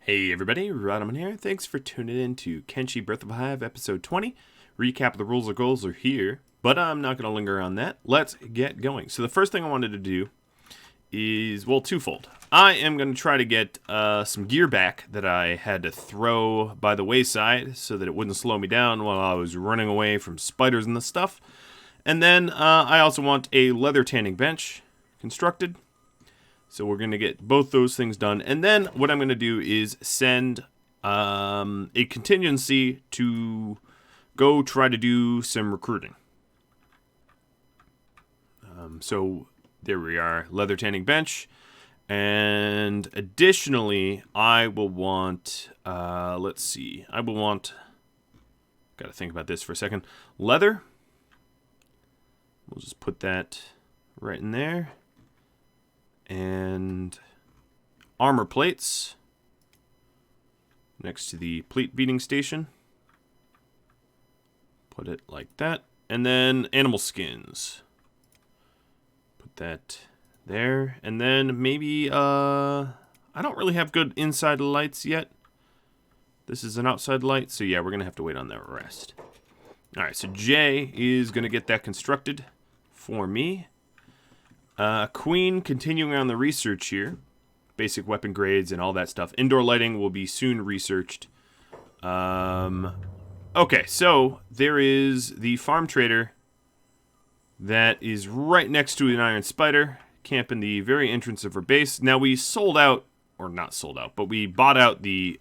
Hey everybody, Rodman here. Thanks for tuning in to Kenshi Breath of Hive episode 20. Recap of the rules or goals are here, but I'm not going to linger on that. Let's get going. So the first thing I wanted to do is, well, twofold. I am going to try to get some gear back that I had to throw by the wayside so that it wouldn't slow me down while I was running away from spiders and the stuff. And then I also want a leather tanning bench constructed. So we're going to get both those things done. And then what I'm going to do is send a contingency to go try to do some recruiting. So there we are, leather tanning bench. And additionally, I will want, let's see, I will want, got to think about this for a second, leather. We'll just put that right in there. And armor plates next to the plate beating station. Put it like that. And then animal skins. Put that there. And then maybe, I don't really have good inside lights yet. This is an outside light, so yeah, we're going to have to wait on the rest. Alright, so Jay is going to get that constructed for me. Queen, continuing on the research here. Basic weapon grades and all that stuff. Indoor lighting will be soon researched. Okay, so there is the farm trader that is right next to an iron spider, camping the very entrance of her base. Now we sold out, or not sold out, but we bought out the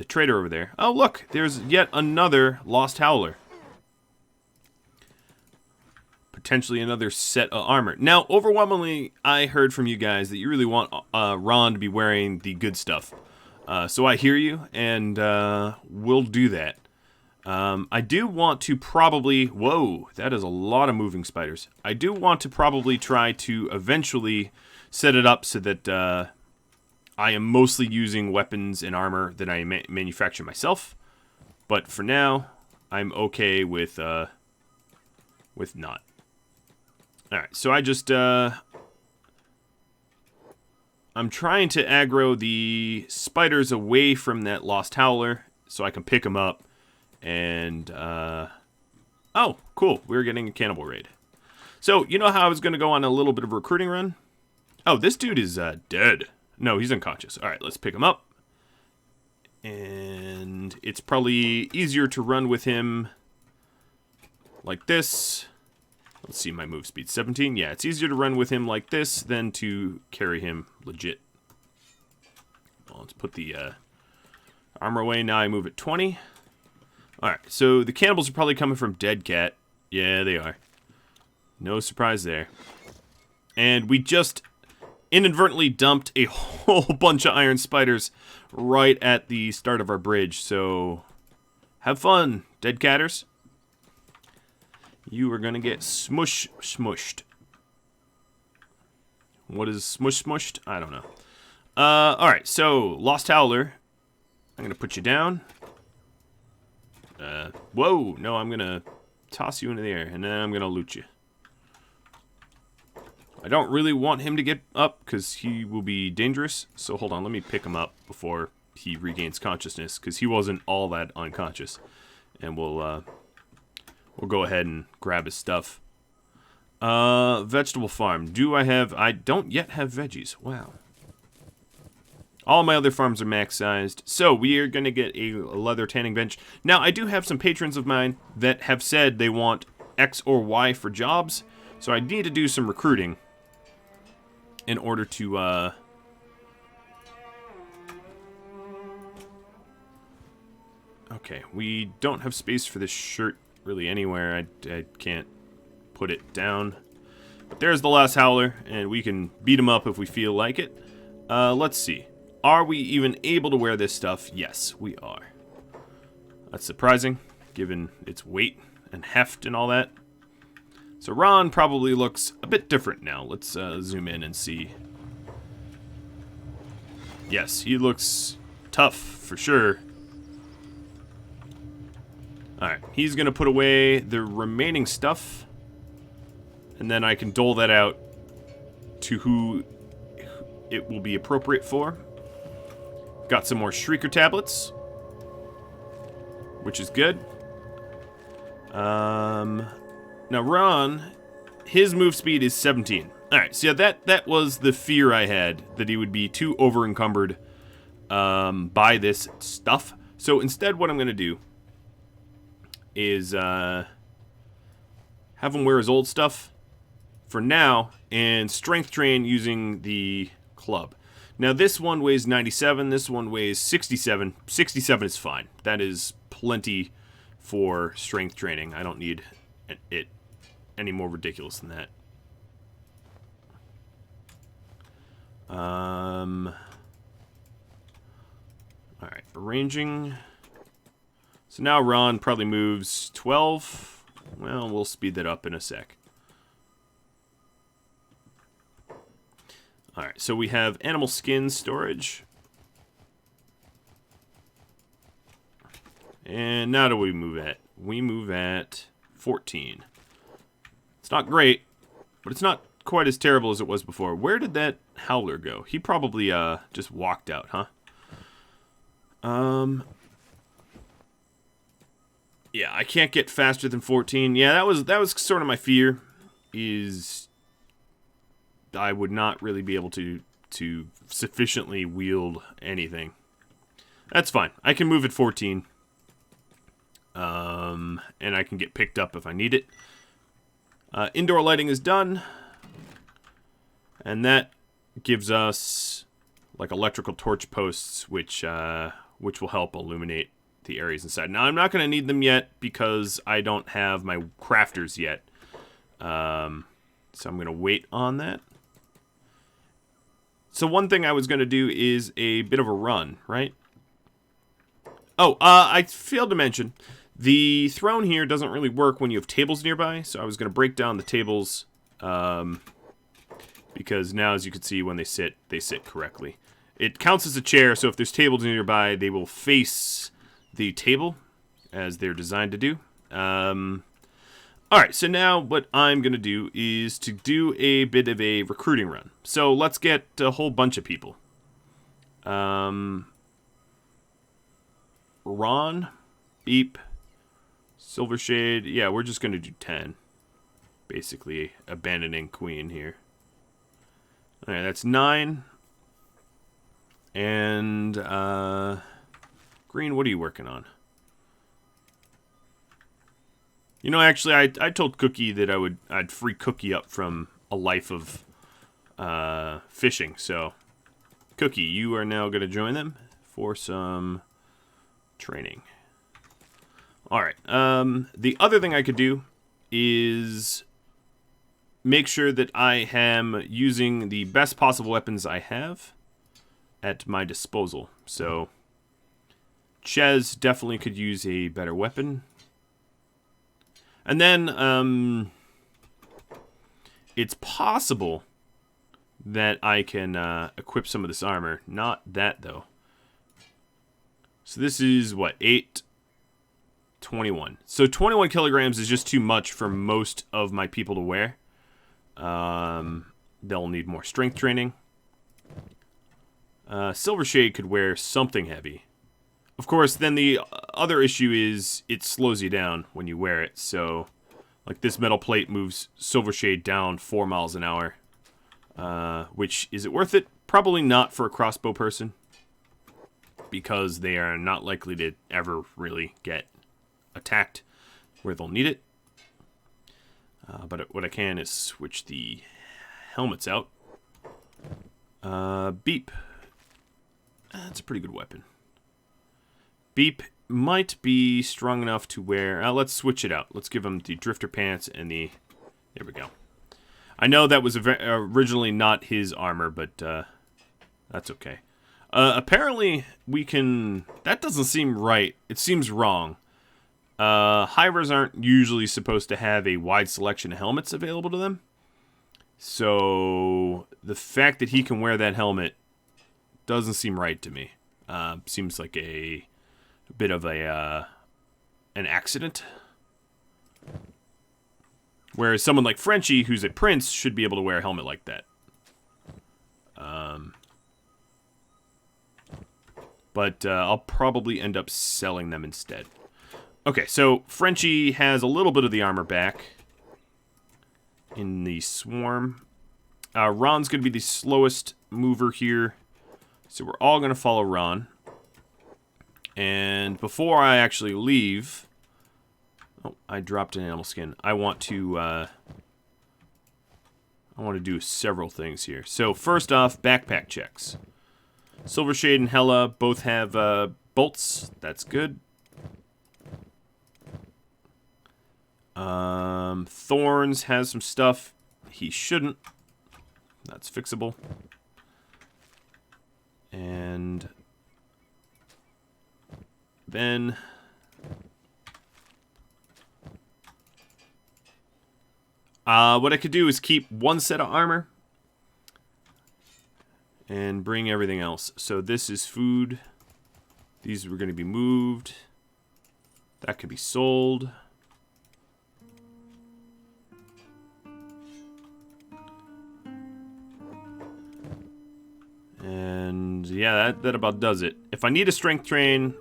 trader over there. Oh, look, there's yet another Lost Howler. Potentially another set of armor. Now, overwhelmingly, I heard from you guys that you really want Ron to be wearing the good stuff. So I hear you, and we'll do that. I do want to probably... Whoa, that is a lot of moving spiders. I do want to probably try to eventually set it up so that I am mostly using weapons and armor that I manufacture myself. But for now, I'm okay with not. Alright, so I just, I'm trying to aggro the spiders away from that Lost Howler so I can pick them up. And, oh, cool, we're getting a cannibal raid. So, you know how I was going to go on a little bit of a recruiting run? Oh, this dude is, dead. No, he's unconscious. Alright, let's pick him up. And it's probably easier to run with him like this. Let's see, my move speed, 17. Yeah, it's easier to run with him like this than to carry him legit. Well, let's put the armor away. Now I move at 20. Alright, so the cannibals are probably coming from Dead Cat. Yeah, they are. No surprise there. And we just inadvertently dumped a whole bunch of iron spiders right at the start of our bridge. So, have fun, Dead Catters. You are going to get smushed. What is smushed? I don't know. Alright, so, Lost Howler. I'm going to put you down. Whoa, no, I'm going to toss you into the air, and then I'm going to loot you. I don't really want him to get up, because he will be dangerous. So, hold on, let me pick him up before he regains consciousness, because he wasn't all that unconscious. And we'll go ahead and grab his stuff. Vegetable farm. Do I have... I don't yet have veggies. Wow. All my other farms are max-sized. So, we are going to get a leather tanning bench. Now, I do have some patrons of mine that have said they want X or Y for jobs. So, I need to do some recruiting in order to... Okay, we don't have space for this shirt really anywhere. I can't put it down. But there's the Lost Howler, and we can beat him up if we feel like it. Let's see. Are we even able to wear this stuff? Yes, we are. That's surprising, given its weight and heft and all that. So Ron probably looks a bit different now. Let's zoom in and see. Yes, he looks tough, for sure. Alright, he's going to put away the remaining stuff. And then I can dole that out to who it will be appropriate for. Got some more Shrieker tablets, which is good. Now Ron, his move speed is 17. Alright, so yeah, that was the fear I had, that he would be too over-encumbered by this stuff. So instead what I'm going to do is have him wear his old stuff for now and strength train using the club. Now this one weighs 97, this one weighs 67. 67 is fine. That is plenty for strength training. I don't need it any more ridiculous than that. Alright, arranging. So now Ron probably moves 12. Well, we'll speed that up in a sec. Alright, so we have animal skin storage. And now do we move at? We move at 14. It's not great, but it's not quite as terrible as it was before. Where did that howler go? He probably just walked out, huh? Yeah, I can't get faster than 14. Yeah, that was sort of my fear, is I would not really be able to sufficiently wield anything. That's fine. I can move at 14. And I can get picked up if I need it. Indoor lighting is done. And that gives us like electrical torch posts, which will help illuminate the areas inside. Now, I'm not going to need them yet because I don't have my crafters yet. So I'm going to wait on that. So one thing I was going to do is a bit of a run, right? Oh, I failed to mention, the throne here doesn't really work when you have tables nearby, so I was going to break down the tables, because now, as you can see, when they sit correctly. It counts as a chair, so if there's tables nearby, they will face the table, as they're designed to do. Alright, so now what I'm going to do is to do a bit of a recruiting run. So let's get a whole bunch of people. Ron, Beep, Silvershade. Yeah, we're just going to do 10. Basically, abandoning Queen here. Alright, that's 9. And, Green, what are you working on? You know, actually, I told Cookie that I'd free Cookie up from a life of fishing. So, Cookie, you are now going to join them for some training. All right. The other thing I could do is make sure that I am using the best possible weapons I have at my disposal. So, Ches definitely could use a better weapon. And then, it's possible that I can equip some of this armor. Not that, though. So this is, what, 8? 21. So 21 kilograms is just too much for most of my people to wear. They'll need more strength training. Silvershade could wear something heavy. Of course, then the other issue is it slows you down when you wear it. So, like this metal plate moves Silvershade down 4 miles an hour. Which, is it worth it? Probably not for a crossbow person. Because they are not likely to ever really get attacked where they'll need it. But what I can is switch the helmets out. Beep. That's a pretty good weapon. Beep might be strong enough to wear... let's switch it out. Let's give him the drifter pants and the... There we go. I know that was originally not his armor, but that's okay. Apparently, we can... That doesn't seem right. It seems wrong. Hivers aren't usually supposed to have a wide selection of helmets available to them. So, the fact that he can wear that helmet doesn't seem right to me. Seems like a bit of an accident. Whereas someone like Frenchie, who's a prince, should be able to wear a helmet like that. but I'll probably end up selling them instead. Okay, so Frenchie has a little bit of the armor back in the swarm. Ron's going to be the slowest mover here, so we're all going to follow Ron. And before I actually leave... Oh, I dropped an animal skin. I want to do several things here. So first off, backpack checks. Silvershade and Hella both have bolts. That's good. Thorns has some stuff. He shouldn't. That's fixable. And then what I could do is keep one set of armor and bring everything else. So this is food. These were going to be moved. That could be sold. And yeah, that about does it. If I need a strength train,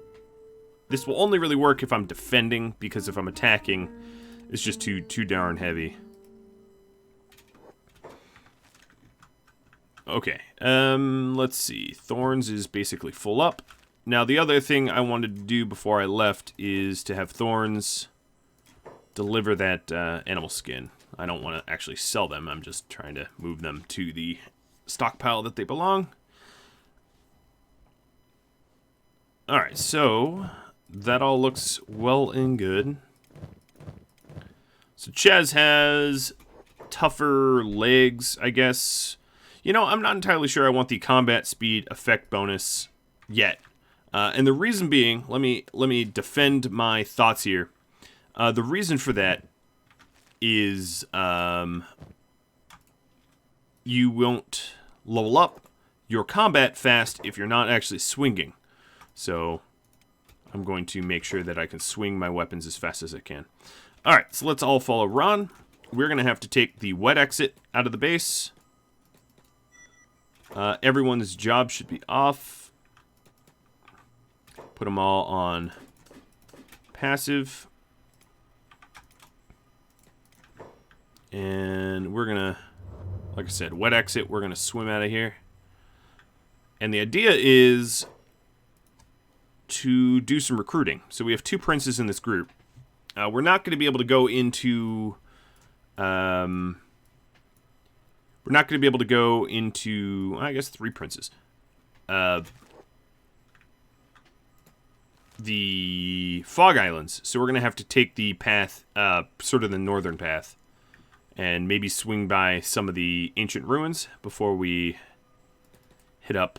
this will only really work if I'm defending, because if I'm attacking, it's just too darn heavy. Okay, let's see. Thorns is basically full up. Now, the other thing I wanted to do before I left is to have Thorns deliver that animal skin. I don't want to actually sell them. I'm just trying to move them to the stockpile that they belong. Alright, so that all looks well and good. So Chaz has tougher legs, I guess. You know, I'm not entirely sure I want the combat speed effect bonus yet. And the reason being, let me defend my thoughts here. The reason for that is you won't level up your combat fast if you're not actually swinging. So I'm going to make sure that I can swing my weapons as fast as I can. Alright, so let's all follow Ron. We're going to have to take the wet exit out of the base. Everyone's job should be off. Put them all on passive. And we're going to, like I said, wet exit. We're going to swim out of here. And the idea is to do some recruiting. So we have 2 princes in this group. We're not going to be able to go into... we're not going to be able to go into, I guess, 3 princes. The Fog Islands. So we're going to have to take the path, sort of the northern path. And maybe swing by some of the ancient ruins before we hit up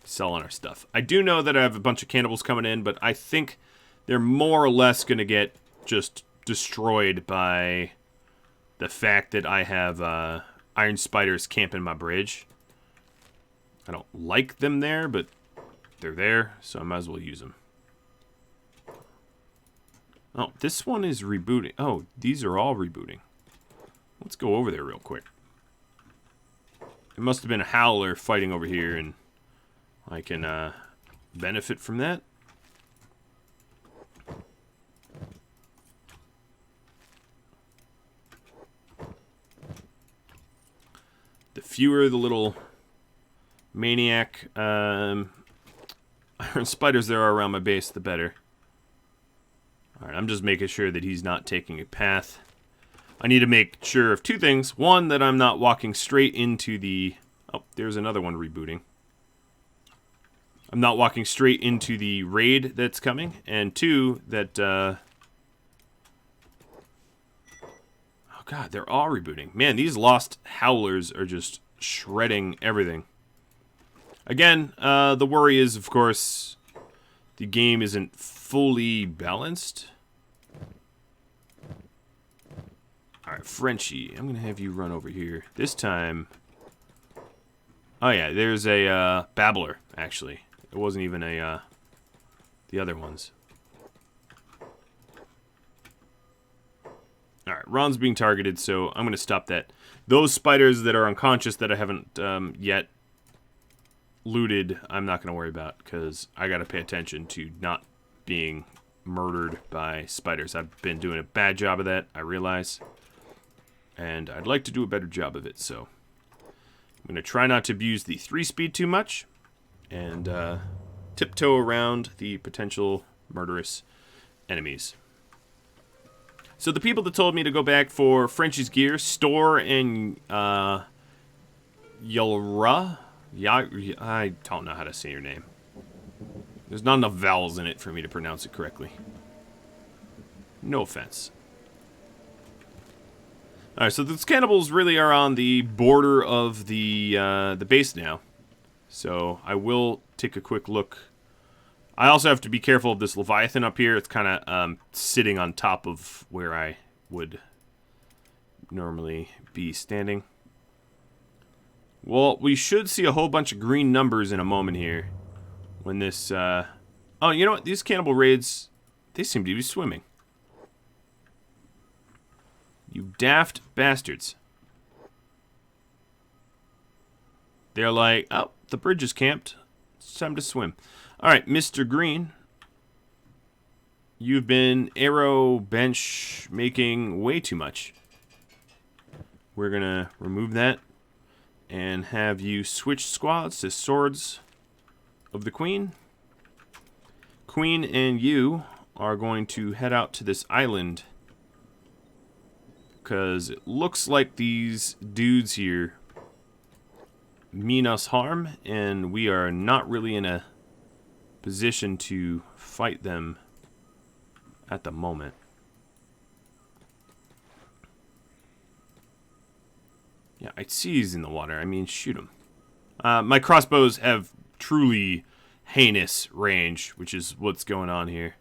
selling our stuff. I do know that I have a bunch of cannibals coming in, but I think they're more or less going to get just destroyed by the fact that I have iron spiders camping my bridge. I don't like them there, but they're there, so I might as well use them. Oh, this one is rebooting. Oh, these are all rebooting. Let's go over there real quick. It must have been a howler fighting over here, and I can benefit from that. The fewer the little maniac iron spiders there are around my base, the better. Alright, I'm just making sure that he's not taking a path. I need to make sure of 2 things. One, that I'm not walking straight into the... Oh, there's another one rebooting. I'm not walking straight into the raid that's coming. And 2, that... Oh god, they're all rebooting. Man, these lost howlers are just shredding everything. Again, the worry is, of course, the game isn't fully balanced. Alright, Frenchie, I'm going to have you run over here. This time... Oh yeah, there's a babbler, actually. It wasn't even a the other ones. Alright, Ron's being targeted, so I'm going to stop that. Those spiders that are unconscious that I haven't yet looted, I'm not going to worry about, because I got to pay attention to not being murdered by spiders. I've been doing a bad job of that, I realize. And I'd like to do a better job of it, so I'm going to try not to abuse the 3-speed too much, and tiptoe around the potential murderous enemies. So the people that told me to go back for Frenchie's gear, Store and Yalra, I don't know how to say your name. There's not enough vowels in it for me to pronounce it correctly. No offense. Alright, so those cannibals really are on the border of the base now. So I will take a quick look. I also have to be careful of this Leviathan up here. It's kind of sitting on top of where I would normally be standing. Well, we should see a whole bunch of green numbers in a moment here. When this, oh, you know what? These cannibal raids, they seem to be swimming. You daft bastards. They're like, oh, the bridge is camped. It's time to swim. Alright, Mr. Green. You've been arrow bench making way too much. We're gonna remove that and have you switch squads to Swords of the Queen. Queen and you are going to head out to this island, because it looks like these dudes here mean us harm, and we are not really in a position to fight them at the moment. Yeah, I see he's in the water. I mean, shoot him. My crossbows have truly heinous range, which is what's going on here.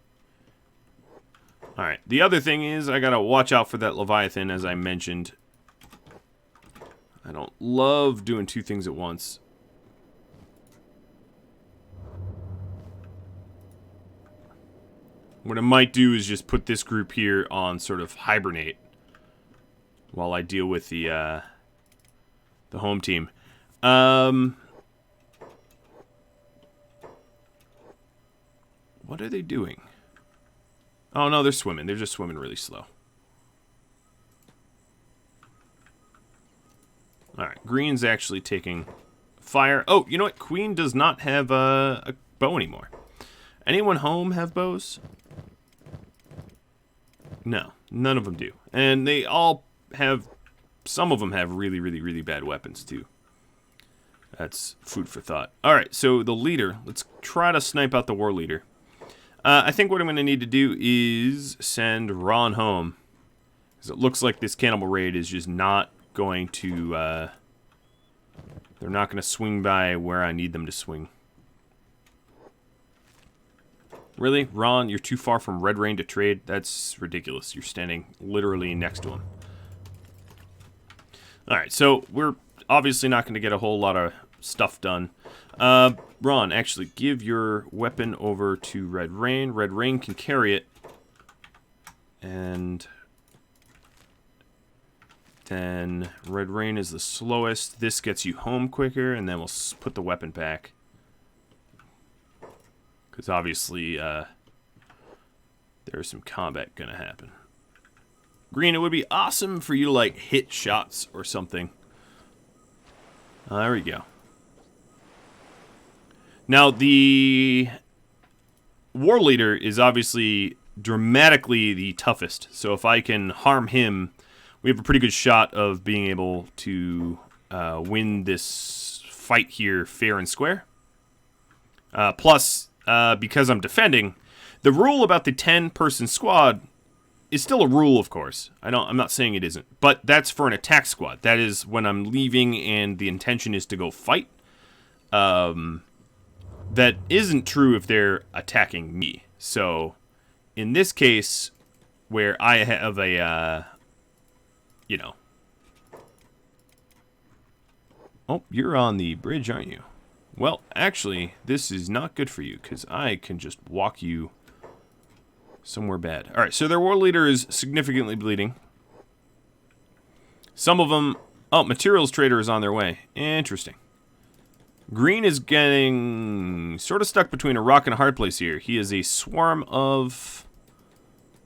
Alright, the other thing is I gotta watch out for that Leviathan, as I mentioned. I don't love doing two things at once. What I might do is just put this group here on sort of hibernate while I deal with the home team. What are they doing? Oh, no, they're swimming. They're just swimming really slow. Alright, Green's actually taking fire. Oh, you know what? Queen does not have a bow anymore. Anyone home have bows? No, none of them do. And they all have... Some of them have really, really, really bad weapons, too. That's food for thought. Alright, so the leader. Let's try to snipe out the war leader. I think what I'm going to need to do is send Ron home. Because it looks like this cannibal raid is just not going to... they're not going to swing by where I need them to swing. Really? Ron, you're too far from Red Rain to trade? That's ridiculous. You're standing literally next to him. Alright, so we're obviously not going to get a whole lot of stuff done. Ron, actually, give your weapon over to Red Rain. Red Rain can carry it. And then Red Rain is the slowest. This gets you home quicker, and then we'll put the weapon back. Because obviously, there's some combat going to happen. Green, it would be awesome for you to, like, hit shots or something. There we go. Now, the war leader is obviously dramatically the toughest. So if I can harm him, we have a pretty good shot of being able to win this fight here fair and square. Plus, because I'm defending, the rule about the 10-person squad is still a rule, of course. I'm not saying it isn't. But that's for an attack squad. That is when I'm leaving and the intention is to go fight. That isn't true if they're attacking me. So, in this case, where I have a, you know. Oh, you're on the bridge, aren't you? Well, actually, this is not good for you, because I can just walk you somewhere bad. Alright, so their war leader is significantly bleeding. Some of them... Oh, materials trader is on their way. Interesting. Green is getting sort of stuck between a rock and a hard place here. He is a swarm of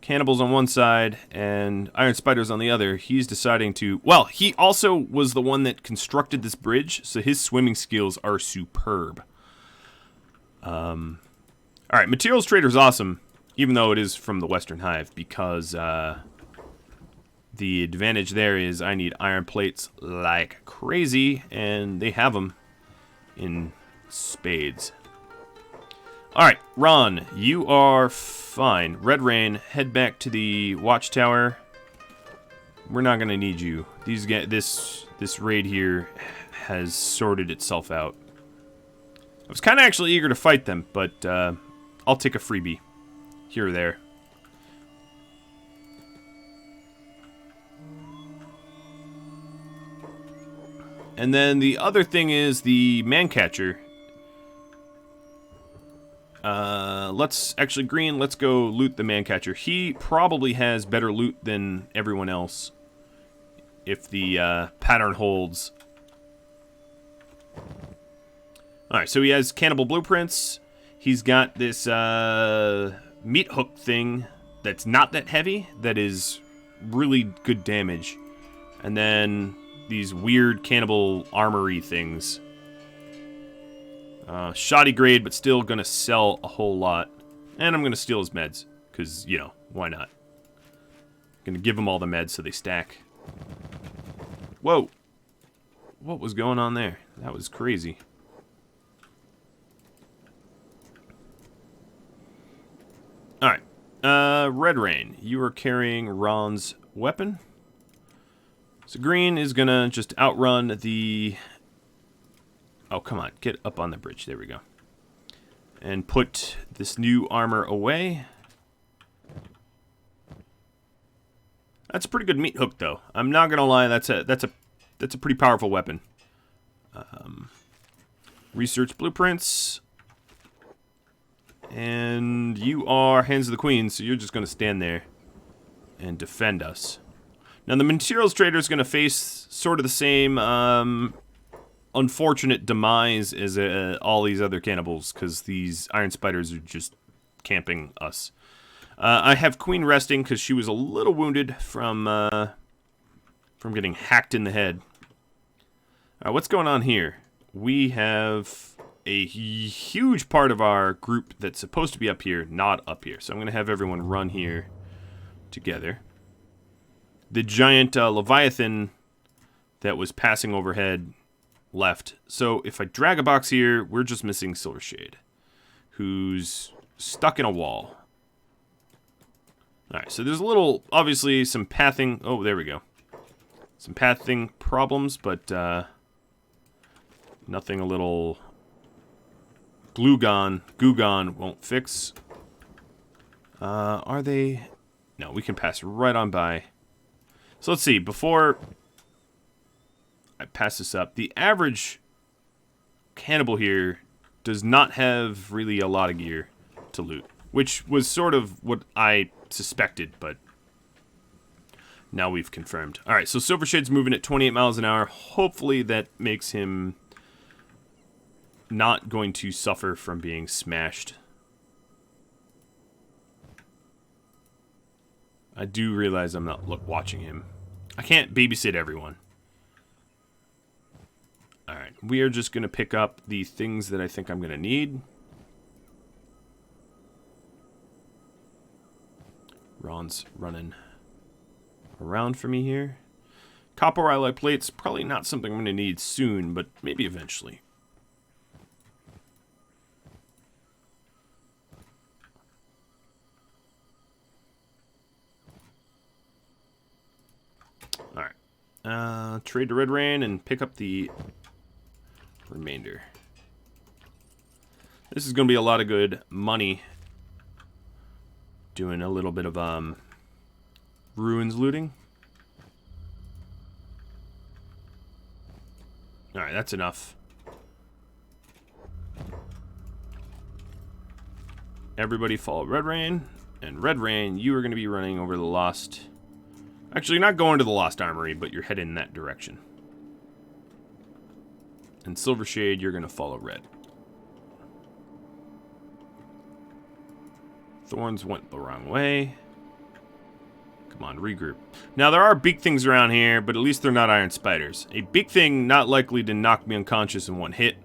cannibals on one side and iron spiders on the other. He's deciding to... Well, he also was the one that constructed this bridge, so his swimming skills are superb. Alright, materials trader is awesome, even though it is from the Western Hive, because the advantage there is I need iron plates like crazy, and they have them in spades. Alright, Ron, you are fine. Red Rain, head back to the watchtower. We're not gonna need you. This raid here has sorted itself out. I was kind of actually eager to fight them, but I'll take a freebie here or there. And then the other thing is the man-catcher. Let's actually, Green, let's go loot the man-catcher. He probably has better loot than everyone else, if the pattern holds. Alright, so he has cannibal blueprints. He's got this meat hook thing that's not that heavy, that is really good damage. And then these weird cannibal armory things. Shoddy grade, but still gonna sell a whole lot. And I'm gonna steal his meds, because, you know, why not? Gonna give them all the meds so they stack. Whoa! What was going on there? That was crazy. Alright. Red Rain, you are carrying Ron's weapon. So Green is gonna just outrun the... Oh, come on. Get up on the bridge. There we go. And put this new armor away. That's a pretty good meat hook, though. I'm not gonna lie. That's a pretty powerful weapon. Research blueprints. And you are Hands of the Queen, so you're just gonna stand there and defend us. Now, the materials trader is gonna face sort of the same unfortunate demise as all these other cannibals, because these iron spiders are just camping us. I have Queen resting because she was a little wounded from getting hacked in the head. What's going on here? We have a huge part of our group that's supposed to be up here, not up here. So I'm going to have everyone run here together. The giant Leviathan that was passing overhead left. So if I drag a box here, we're just missing Silvershade, who's stuck in a wall. Alright, so there's a little, obviously, some pathing. Oh, there we go. Some pathing problems, but nothing a little Glugon won't fix. Are they? No, we can pass right on by. So let's see, before I pass this up, the average cannibal here does not have really a lot of gear to loot, which was sort of what I suspected, but now we've confirmed. Alright, so Silvershade's moving at 28 miles an hour. Hopefully that makes him not going to suffer from being smashed. I do realize I'm not watching him. I can't babysit everyone. Alright, we are just going to pick up the things that I think I'm going to need. Ron's running around for me here. Copper alloy plates, probably not something I'm going to need soon, but maybe eventually. Alright. Trade to Red Rain and pick up the remainder. This is going to be a lot of good money. Doing a little bit of ruins looting. Alright, that's enough. Everybody follow Red Rain. And Red Rain, you are going to be running over the Lost... Actually, you're not going to the Lost Armory, but you're heading in that direction. And Silver Shade, you're going to follow red. Thorns went the wrong way. Come on, regroup. Now, there are big things around here, but at least they're not iron spiders. A big thing not likely to knock me unconscious in one hit.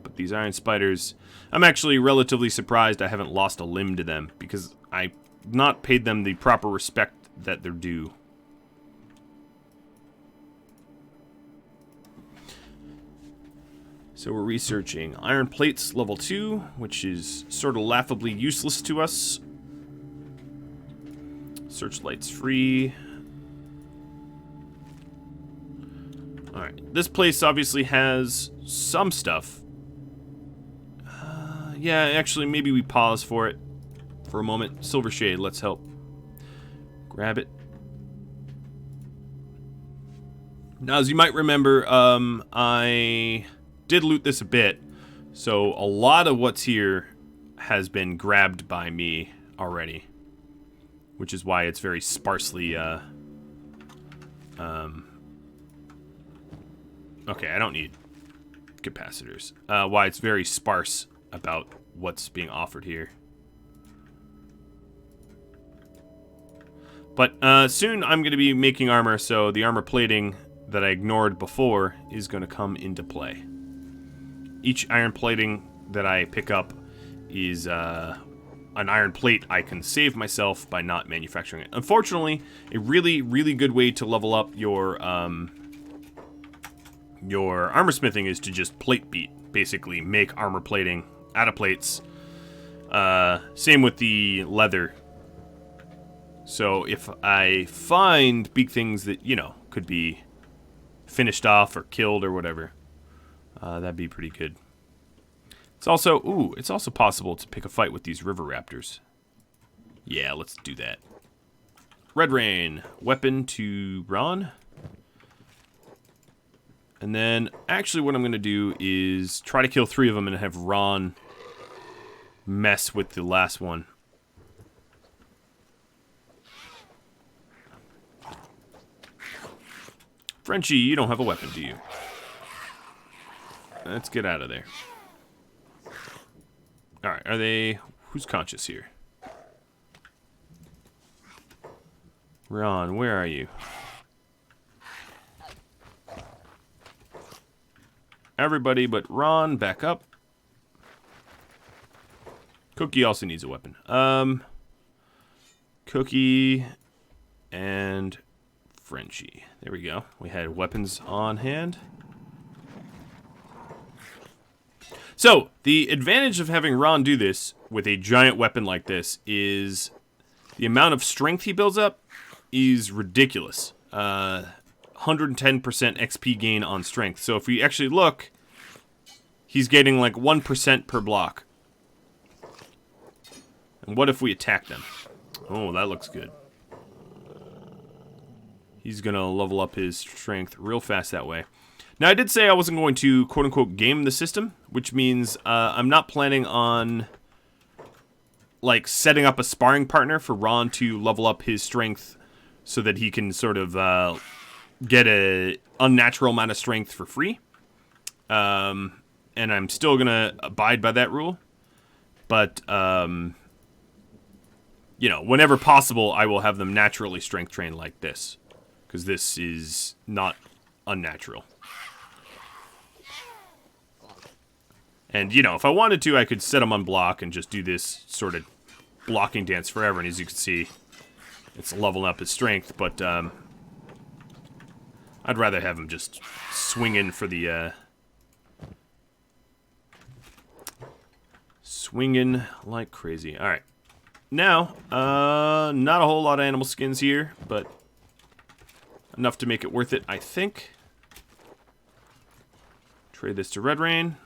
But these iron spiders, I'm actually relatively surprised I haven't lost a limb to them, because I've not paid them the proper respect that they're due. So we're researching iron plates level 2, which is sort of laughably useless to us. Searchlight's free. Alright, this place obviously has some stuff. Yeah, actually, maybe we pause for it for a moment. Silver Shade, let's help. Grab it. Now, as you might remember, I did loot this a bit, so a lot of what's here has been grabbed by me already, which is why it's very sparsely, okay, I don't need capacitors. Why it's very sparse about what's being offered here. But soon I'm going to be making armor, so the armor plating that I ignored before is going to come into play. Each iron plating that I pick up is an iron plate I can save myself by not manufacturing it. Unfortunately, a really, really good way to level up your armor smithing is to just plate beat. Basically, make armor plating out of plates. Same with the leather. So if I find big things that, you know, could be finished off or killed or whatever, that'd be pretty good. It's also, it's also possible to pick a fight with these river raptors. Yeah, let's do that. Red Rain, weapon to Ron. And then, actually what I'm going to do is try to kill 3 of them and have Ron mess with the last one. Frenchie, you don't have a weapon, do you? Let's get out of there. Alright, are they... Who's conscious here? Ron, where are you? Everybody but Ron, back up. Cookie also needs a weapon. Cookie and Frenchie. There we go. We had weapons on hand. So, the advantage of having Ron do this with a giant weapon like this is the amount of strength he builds up is ridiculous. 110% XP gain on strength. So if we actually look, he's getting like 1% per block. And what if we attack them? Oh, that looks good. He's going to level up his strength real fast that way. Now, I did say I wasn't going to, quote-unquote, game the system, which means I'm not planning on, like, setting up a sparring partner for Ron to level up his strength so that he can sort of get an unnatural amount of strength for free. And I'm still going to abide by that rule. But, you know, whenever possible, I will have them naturally strength trained like this. Because this is not unnatural. And, you know, if I wanted to, I could set him on block and just do this sort of blocking dance forever. And as you can see, it's leveling up his strength. But I'd rather have him just swing in for the... swinging like crazy. All right. Now, not a whole lot of animal skins here, but enough to make it worth it, I think. Trade this to Red Rain.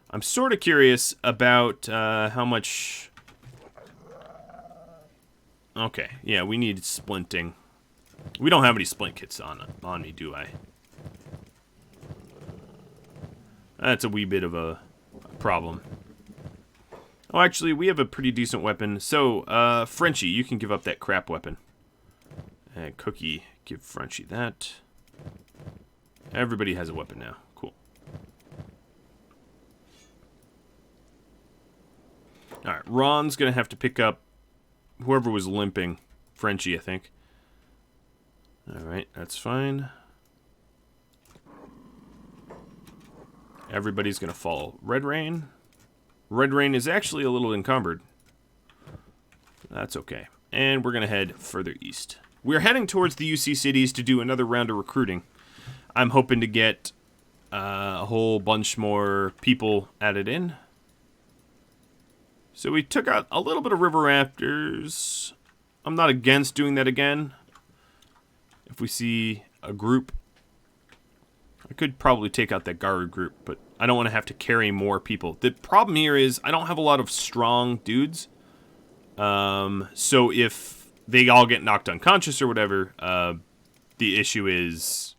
I'm sort of curious about how much... Okay, yeah, we need splinting. We don't have any splint kits on me, do I? That's a wee bit of a problem. Oh, actually, we have a pretty decent weapon. So, Frenchie, you can give up that crap weapon. And Cookie, give Frenchie that. Everybody has a weapon now. Cool. Alright, Ron's going to have to pick up whoever was limping. Frenchie, I think. Alright, that's fine. Everybody's going to follow Red Rain. Red Rain is actually a little encumbered. That's okay. And we're going to head further east. We're heading towards the UC cities to do another round of recruiting. I'm hoping to get a whole bunch more people added in. So we took out a little bit of river raptors. I'm not against doing that again. If we see a group, I could probably take out that Garu group, but I don't want to have to carry more people. The problem here is I don't have a lot of strong dudes. So if they all get knocked unconscious or whatever, the issue is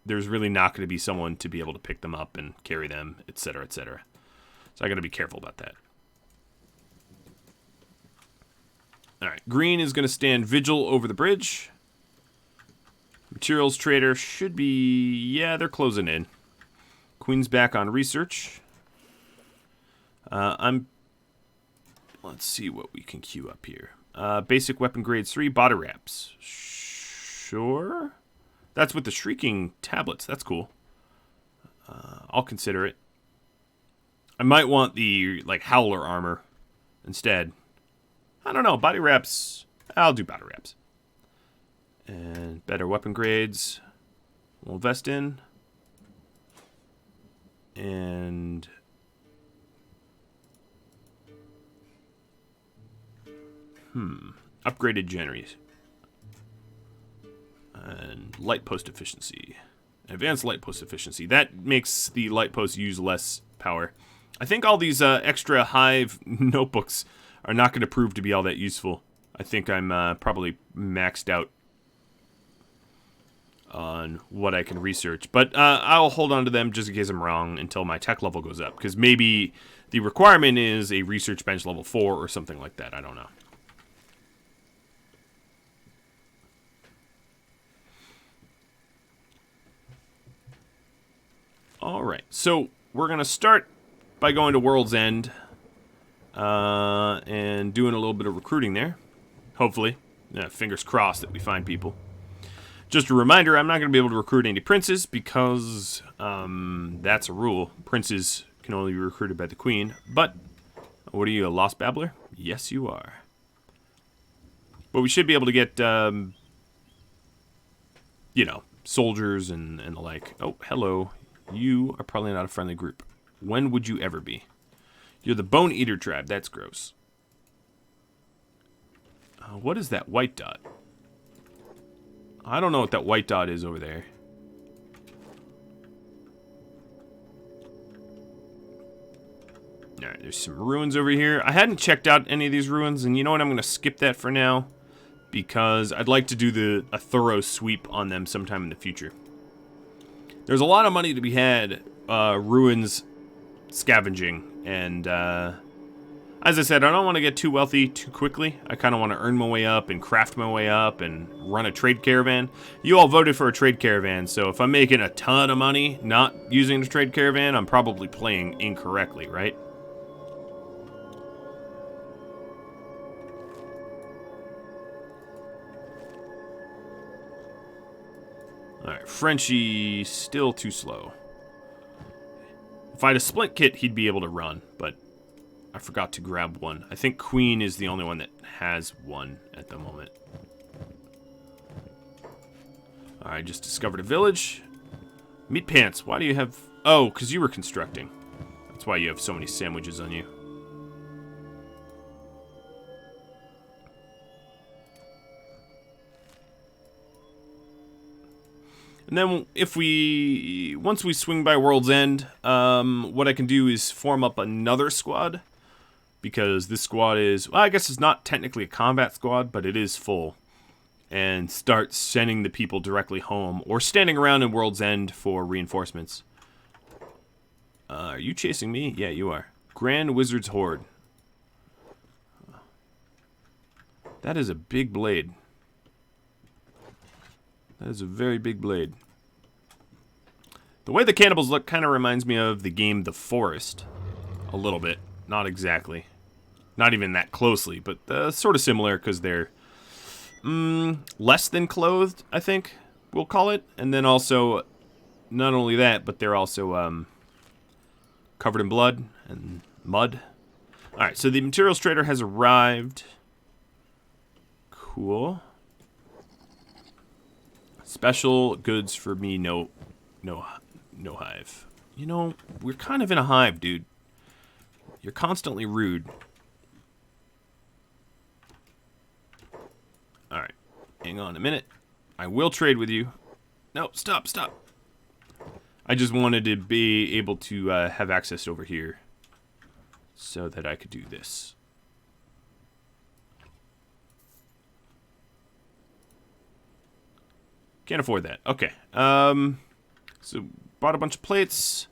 there's really not going to be someone to be able to pick them up and carry them, etc., etc. So I got to be careful about that. Alright, green is going to stand vigil over the bridge. Materials trader should be... yeah, they're closing in. Queen's back on research. Let's see what we can queue up here. Basic weapon grades 3, body wraps. Sure. That's with the shrieking tablets. That's cool. I'll consider it. I might want the, like, howler armor instead. I don't know. Body wraps. I'll do body wraps. And better weapon grades. We'll invest in. And upgraded generators. And light post efficiency. Advanced light post efficiency. That makes the light post use less power. I think all these extra Hive notebooks are not going to prove to be all that useful. I think I'm probably maxed out on what I can research. But I'll hold on to them just in case I'm wrong until my tech level goes up. Because maybe the requirement is a research bench level 4 or something like that. I don't know. Alright, so we're going to start by going to World's End and doing a little bit of recruiting there. Hopefully. Fingers crossed that we find people. Just a reminder, I'm not going to be able to recruit any princes because that's a rule. Princes can only be recruited by the queen. But, what are you, a lost babbler? Yes, you are. But we should be able to get, you know, soldiers and the like. Oh, hello. You are probably not a friendly group. When would you ever be? You're the Bone Eater tribe. That's gross. What is that white dot? I don't know what that white dot is over there. Alright, there's some ruins over here. I hadn't checked out any of these ruins, and you know what? I'm going to skip that for now. Because I'd like to do a thorough sweep on them sometime in the future. There's a lot of money to be had ruins scavenging, and as I said, I don't want to get too wealthy too quickly. I kind of want to earn my way up and craft my way up and run a trade caravan. You all voted for a trade caravan, so if I'm making a ton of money not using the trade caravan, I'm probably playing incorrectly, right? Alright, Frenchie, still too slow. If I had a splint kit, he'd be able to run, but I forgot to grab one. I think Queen is the only one that has one at the moment. I just discovered a village. Meat Pants, why do you have... oh, because you were constructing. That's why you have so many sandwiches on you. And then once we swing by World's End, what I can do is form up another squad. Because this squad is, well, I guess it's not technically a combat squad, but it is full. And start sending the people directly home, or standing around in World's End for reinforcements. Are you chasing me? Yeah, you are. Grand Wizard's Horde. That is a big blade. That is a very big blade. The way the cannibals look kind of reminds me of the game The Forest. A little bit. Not exactly. Not even that closely, but sort of similar because they're less than clothed, I think we'll call it. And then also, not only that, but they're also covered in blood and mud. Alright, so the materials trader has arrived. Cool. Special goods for me, no hive. You know, we're kind of in a hive, dude. You're constantly rude. Alright, hang on a minute. I will trade with you. No, stop. I just wanted to be able to have access over here so that I could do this. Can't afford that. Okay. So bought a bunch of plates.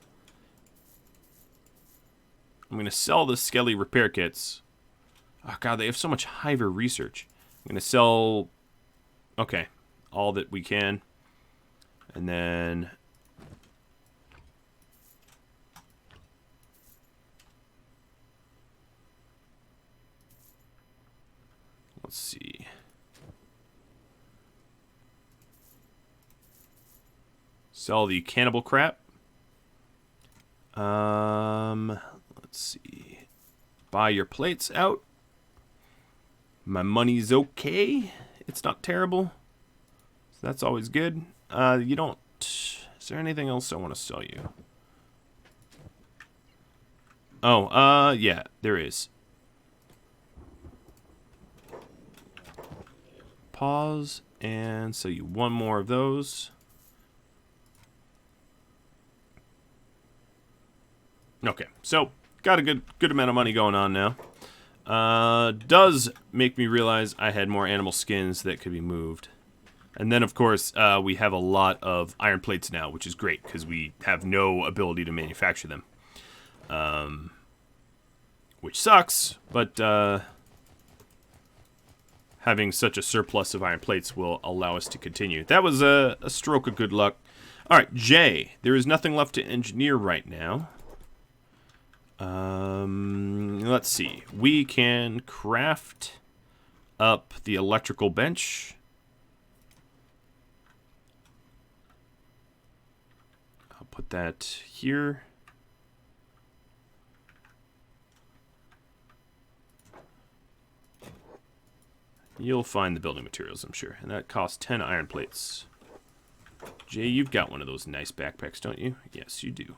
I'm gonna sell the Skelly repair kits. Oh god, they have so much hiver research. I'm gonna sell, okay, all that we can, and then let's see. Sell the cannibal crap. Let's see. Buy your plates out. My money's okay. It's not terrible. So that's always good. You don't... Is there anything else I want to sell you? Oh, yeah, there is. Pause and sell you one more of those. Okay, so got a good amount of money going on now. Does make me realize I had more animal skins that could be moved. And then, of course, we have a lot of iron plates now, which is great, because we have no ability to manufacture them. Which sucks, but having such a surplus of iron plates will allow us to continue. That was a stroke of good luck. Alright, J. There is nothing left to engineer right now. Let's see. We can craft up the electrical bench. I'll put that here. You'll find the building materials, I'm sure. And that costs 10 iron plates. Jay, you've got one of those nice backpacks, don't you? Yes, you do.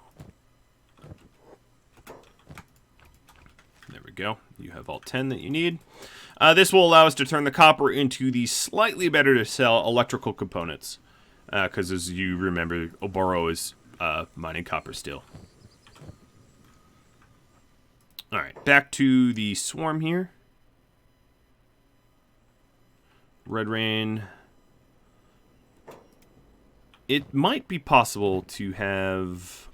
There we go. You have all 10 that you need. This will allow us to turn the copper into the slightly better to sell electrical components. Because as you remember, Oboro is mining copper still. Alright, back to the swarm here. Red Rain. It might be possible to have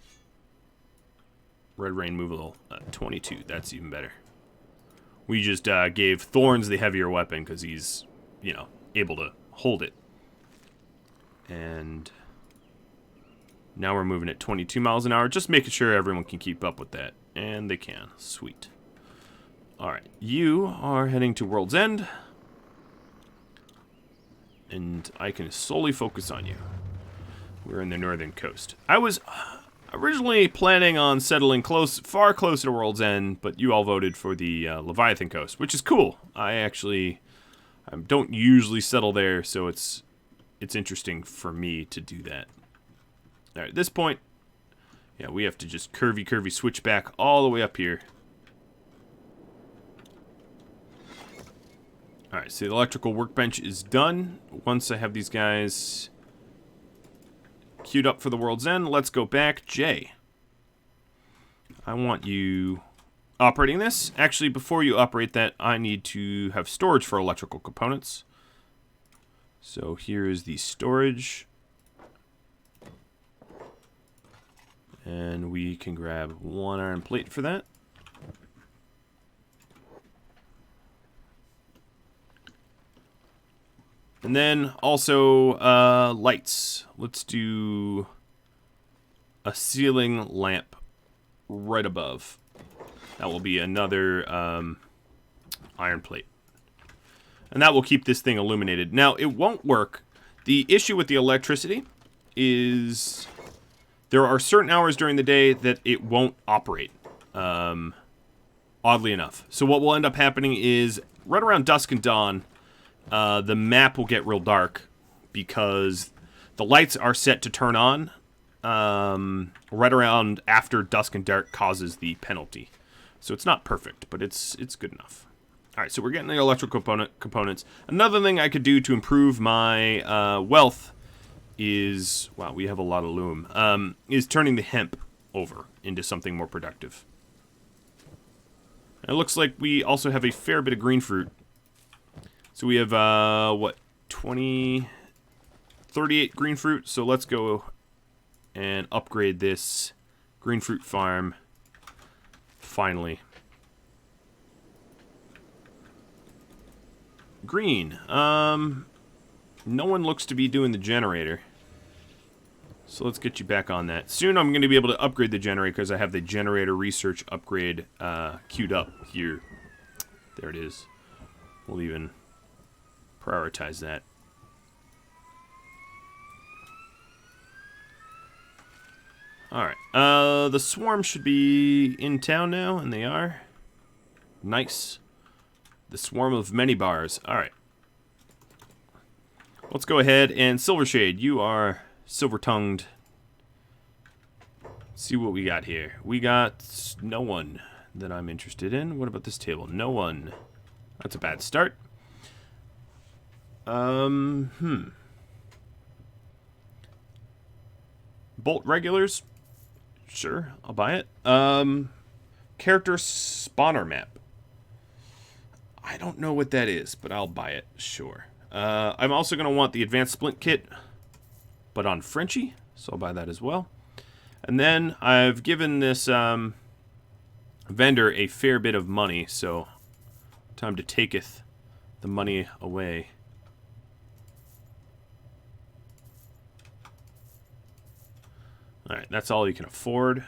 Red Rain move a little. 22, that's even better. We just gave Thorns the heavier weapon because he's, you know, able to hold it. And now we're moving at 22 miles an hour, just making sure everyone can keep up with that. And they can. Sweet. Alright, you are heading to World's End. And I can solely focus on you. We're in the northern coast. I was originally planning on settling far closer to World's End, but you all voted for the Leviathan coast, which is cool. I don't usually settle there, so it's interesting for me to do that. All right, at this point, yeah, we have to just curvy switch back all the way up here. All right, so the electrical workbench is done. Once I have these guys queued up for the World's End, let's go back. Jay, I want you operating this. Actually, before you operate that, I need to have storage for electrical components. So here is the storage. And we can grab 1 iron plate for that. And then also lights. Let's do a ceiling lamp right above. That will be another iron plate. And that will keep this thing illuminated. Now, it won't work. The issue with the electricity is there are certain hours during the day that it won't operate, oddly enough. So what will end up happening is right around dusk and dawn, the map will get real dark because the lights are set to turn on right around after dusk and dark causes the penalty. So it's not perfect, but it's good enough. All right, so we're getting the electrical components. Another thing I could do to improve my wealth is, wow, we have a lot of loom, is turning the hemp over into something more productive. And it looks like we also have a fair bit of green fruit. So we have, what, 38 green fruit. So let's go and upgrade this green fruit farm finally. Green. No one looks to be doing the generator. So let's get you back on that. Soon I'm going to be able to upgrade the generator because I have the generator research upgrade queued up here. There it is. We'll even prioritize that. Alright. The swarm should be in town now, and they are. Nice. The swarm of many bars. Alright. Let's go ahead and Silvershade, you are silver-tongued. See what we got here. We got no one that I'm interested in. What about this table? No one. That's a bad start. Bolt regulars? Sure, I'll buy it. Character spawner map. I don't know what that is, but I'll buy it, sure. I'm also going to want the advanced splint kit, but on Frenchy, so I'll buy that as well. And then I've given this vendor a fair bit of money, so time to taketh the money away. Alright, that's all you can afford.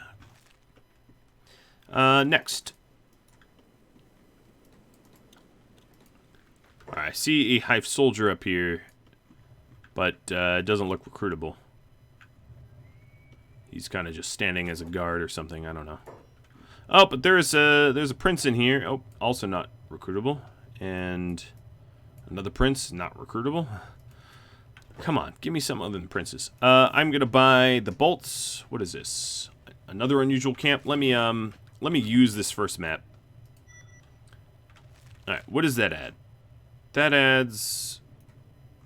Next. Alright, I see a Hive soldier up here, but it doesn't look recruitable. He's kind of just standing as a guard or something, I don't know. Oh, but there's a prince in here. Oh, also not recruitable. And another prince, not recruitable. Come on, give me some other than princes. I'm gonna buy the bolts. What is this? Another unusual camp. Let me use this first map. Alright, what does that add? That adds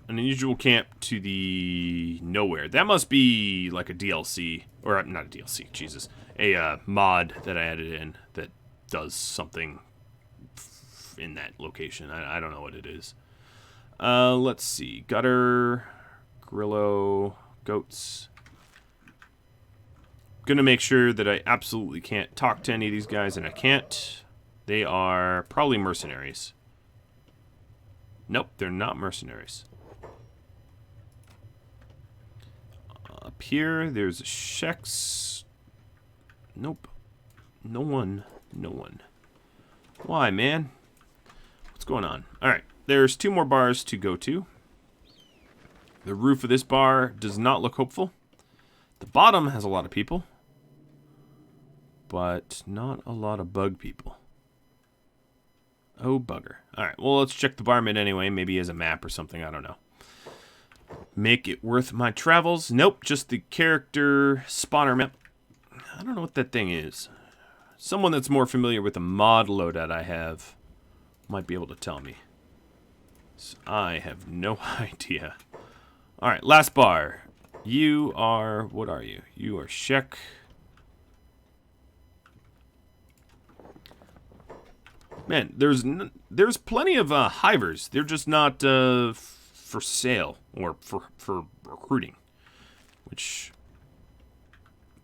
an unusual camp to the nowhere. That must be like a DLC. Or not a DLC, Jesus. A mod that I added in that does something in that location. I don't know what it is. Let's see. Gutter, Grillo, goats. Gonna make sure that I absolutely can't talk to any of these guys, and I can't. They are probably mercenaries. Nope, they're not mercenaries. Up here, there's a Shex. Nope. No one. No one. Why, man? What's going on? Alright, there's 2 more bars to go to. The roof of this bar does not look hopeful. The bottom has a lot of people, but not a lot of bug people. Oh, bugger. Alright, well, let's check the barman anyway. Maybe he has a map or something. I don't know. Make it worth my travels. Nope, just the character spawner map. I don't know what that thing is. Someone that's more familiar with the mod loadout I have might be able to tell me. So I have no idea. Alright, last bar. You are... what are you? You are Shek. Man, there's plenty of hivers. They're just not for sale or for recruiting, which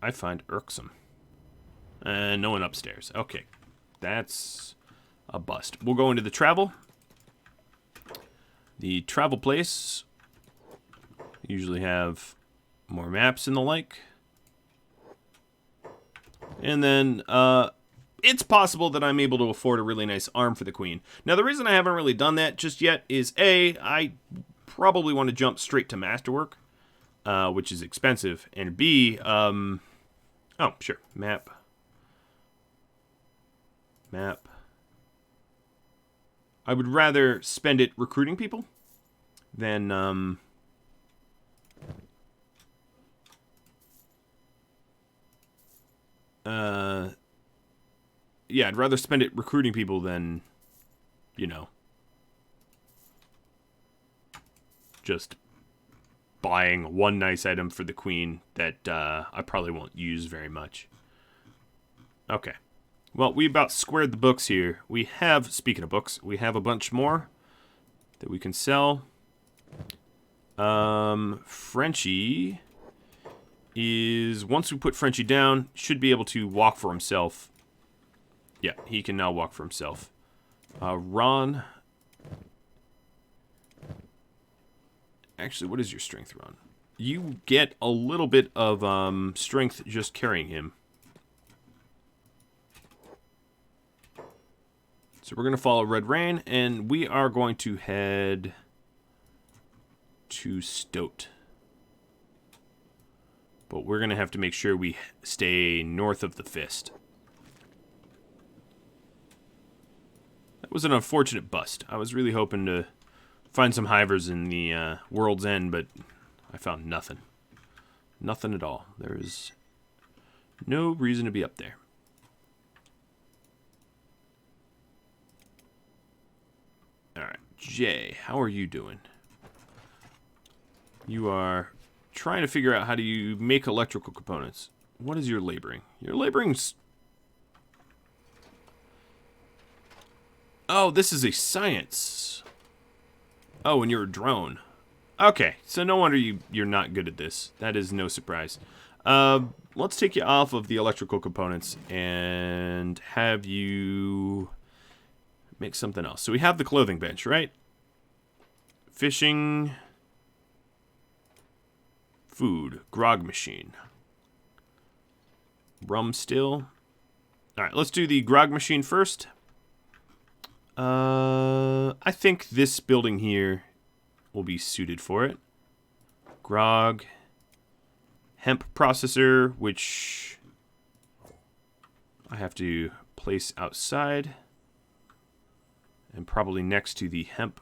I find irksome. And no one upstairs. Okay, that's a bust. We'll go into the travel. The travel place usually have more maps and the like. And then, it's possible that I'm able to afford a really nice arm for the queen. Now, the reason I haven't really done that just yet is, A, I probably want to jump straight to masterwork, which is expensive, and B, oh, sure, map. I would rather spend it recruiting people than, yeah, I'd rather spend it recruiting people than, you know, just buying one nice item for the queen that I probably won't use very much. Okay. Well, we about squared the books here. We have, speaking of books, we have a bunch more that we can sell. Frenchie is, once we put Frenchie down, should be able to walk for himself. Yeah, he can now walk for himself. Ron. Actually, what is your strength, Ron? You get a little bit of strength just carrying him. So we're going to follow Red Rain, and we are going to head to Stoat. But we're going to have to make sure we stay north of the Fist. That was an unfortunate bust. I was really hoping to find some hivers in the World's End, but I found nothing. Nothing at all. There is no reason to be up there. Alright, Jay, how are you doing? You are trying to figure out how do you make electrical components. What is your laboring? Your laboring's... Oh, this is a science. Oh, and you're a drone. Okay, so no wonder you're not good at this. That is no surprise. Let's take you off of the electrical components and have you make something else. So we have the clothing bench, right? Fishing, food, grog machine, rum still. All right, let's do the grog machine first. I think this building here will be suited for it. Grog, hemp processor, which I have to place outside and probably next to the hemp.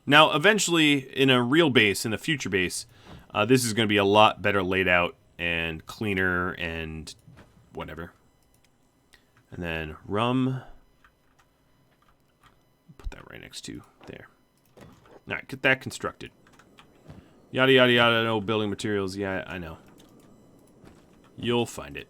Now, eventually, in a real base, in a future base, this is going to be a lot better laid out and cleaner and whatever. And then rum. Put that right next to there. All right, get that constructed. Yada, yada, yada, no building materials. Yeah, I know. You'll find it.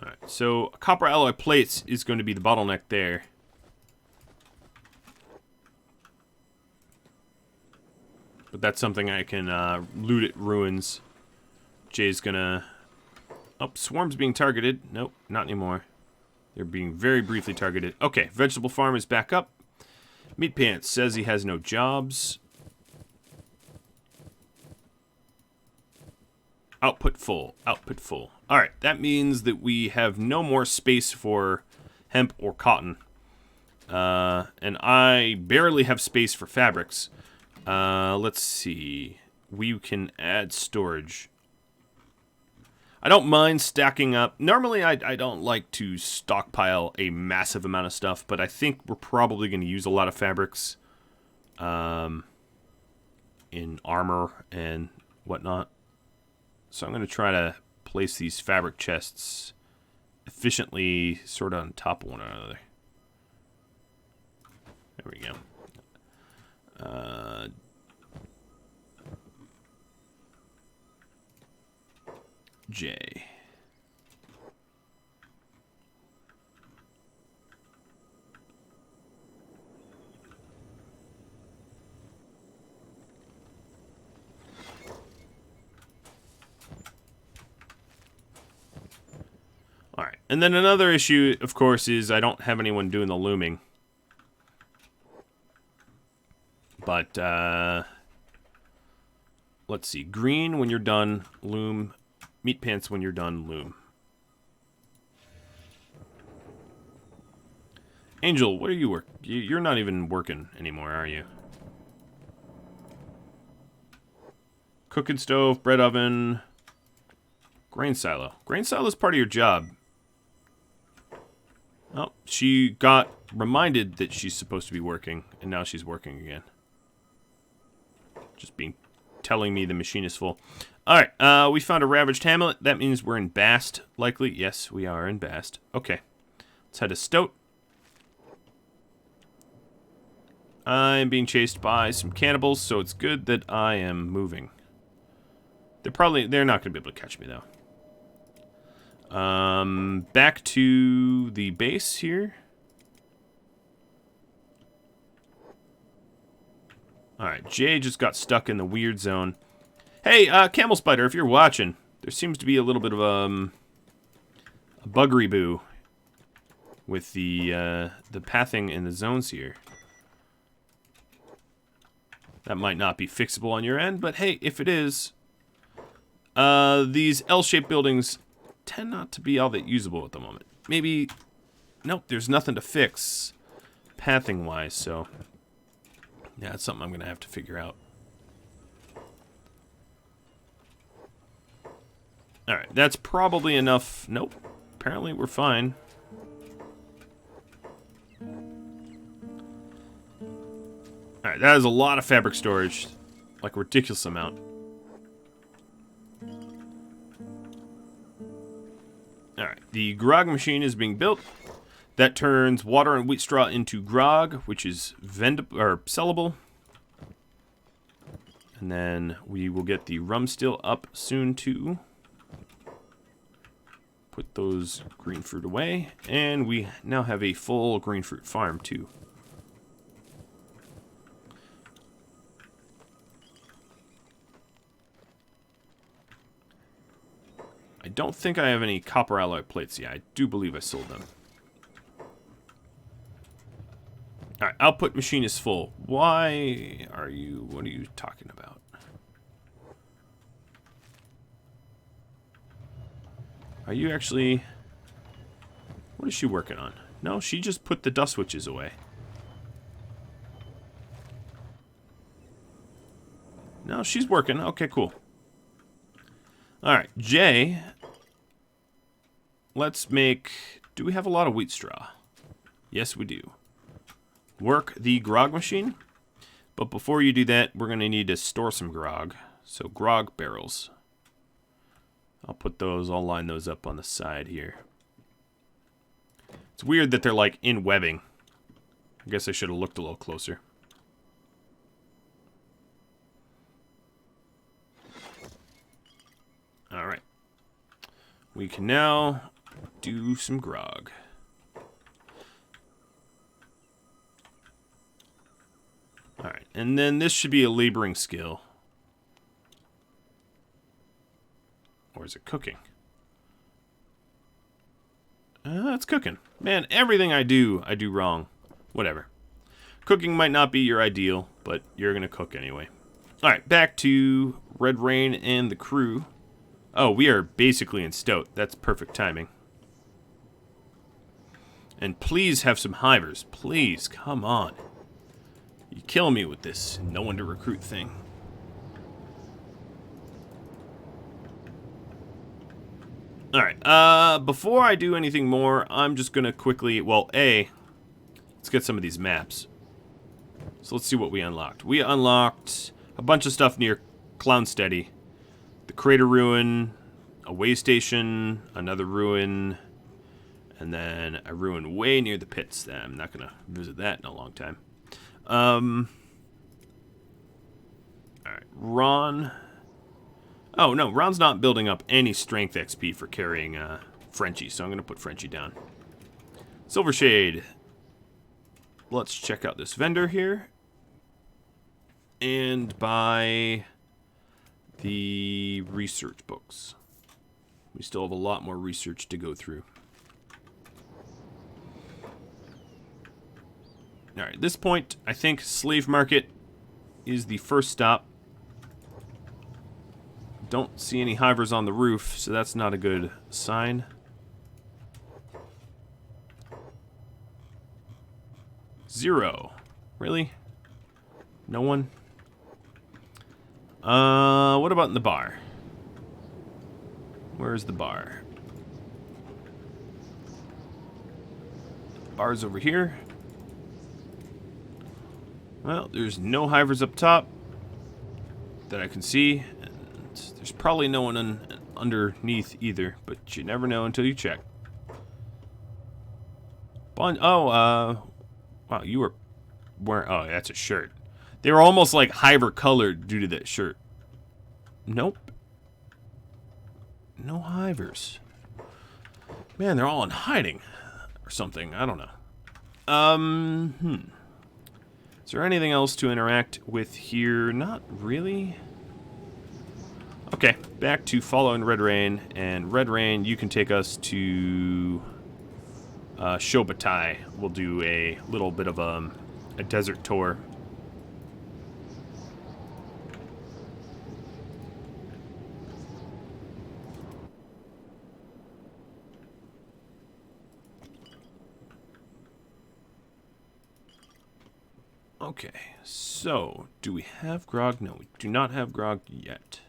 Alright, so copper alloy plates is going to be the bottleneck there. But that's something I can loot at ruins. Jay's gonna... Oh, swarm's being targeted. Nope, not anymore. They're being very briefly targeted. Okay, vegetable farm is back up. Meat Pants says he has no jobs. Output full. Output full. Alright, that means that we have no more space for hemp or cotton. And I barely have space for fabrics. Let's see. We can add storage. I don't mind stacking up. Normally, I don't like to stockpile a massive amount of stuff, but I think we're probably going to use a lot of fabrics in armor and whatnot. So I'm going to try to place these fabric chests efficiently sort of on top of one another. There we go. J. And then another issue, of course, is I don't have anyone doing the looming. But, let's see. Green when you're done, loom. Meat pants when you're done, loom. Angel, what are you working? You're not even working anymore, are you? Cooking stove, bread oven, grain silo. Grain silo is part of your job. Oh, she got reminded that she's supposed to be working, and now she's working again. Just telling me the machine is full. Alright, we found a ravaged hamlet. That means we're in Bast, likely. Yes, we are in Bast. Okay. Let's head to Stoat. I'm being chased by some cannibals, so it's good that I am moving. They're not going to be able to catch me, though. Back to the base here. Alright, Jay just got stuck in the weird zone. Hey, Camel Spider, if you're watching, there seems to be a little bit of, a buggery boo with the pathing in the zones here. That might not be fixable on your end, but hey, if it is, these L-shaped buildings tend not to be all that usable at the moment. Maybe, nope, there's nothing to fix pathing-wise, so yeah, that's something I'm going to have to figure out. Alright, that's probably enough. Nope, apparently we're fine. Alright, that is a lot of fabric storage. Like a ridiculous amount. Alright, the grog machine is being built. That turns water and wheat straw into grog, which is sellable. And then we will get the rum still up soon too. Put those green fruit away. And we now have a full green fruit farm too. I don't think I have any copper alloy plates yet. I do believe I sold them. Alright, output machine is full. Why are you... What are you talking about? Are you actually... What is she working on? No, she just put the dust switches away. No, she's working. Okay, cool. Alright, Jay. Let's make... Do we have a lot of wheat straw? Yes, we do. Work the grog machine. But before you do that, we're going to need to store some grog. So grog barrels. I'll put those, I'll line those up on the side here. It's weird that they're like in webbing. I guess I should have looked a little closer. Alright. We can now do some grog. Alright, and then this should be a laboring skill. Or is it cooking? It's cooking. Man, everything I do wrong. Whatever. Cooking might not be your ideal, but you're gonna cook anyway. Alright, back to Red Rain and the crew. Oh, we are basically in Stoat. That's perfect timing. And please have some hivers. Please, come on. You kill me with this no one to recruit thing. Alright, before I do anything more, I'm just gonna quickly, well, let's get some of these maps. So let's see what we unlocked. We unlocked a bunch of stuff near Clownsteady. The Crater Ruin, a way station, another ruin, and then a ruin way near the pits. I'm not gonna visit that in a long time. Alright, Ron. Oh, no, Ron's not building up any strength XP for carrying Frenchie, so I'm going to put Frenchie down. Silvershade. Let's check out this vendor here. And buy the research books. We still have a lot more research to go through. Alright, at this point, I think slave market is the first stop. Don't see any hivers on the roof, so that's not a good sign. Zero. Really? No one? What about in the bar? Where's the bar? Bar's over here. Well, there's no hivers up top that I can see. And there's probably no one underneath either, but you never know until you check. Wow, you were wearing... Oh, that's a shirt. They were almost like hiver colored due to that shirt. Nope. No hivers. Man, they're all in hiding. Or something. I don't know. Is there anything else to interact with here? Not really. Okay, back to following Red Rain. And Red Rain, you can take us to Shobatai. We'll do a little bit of a desert tour. Okay, so, do we have grog? No, we do not have grog yet.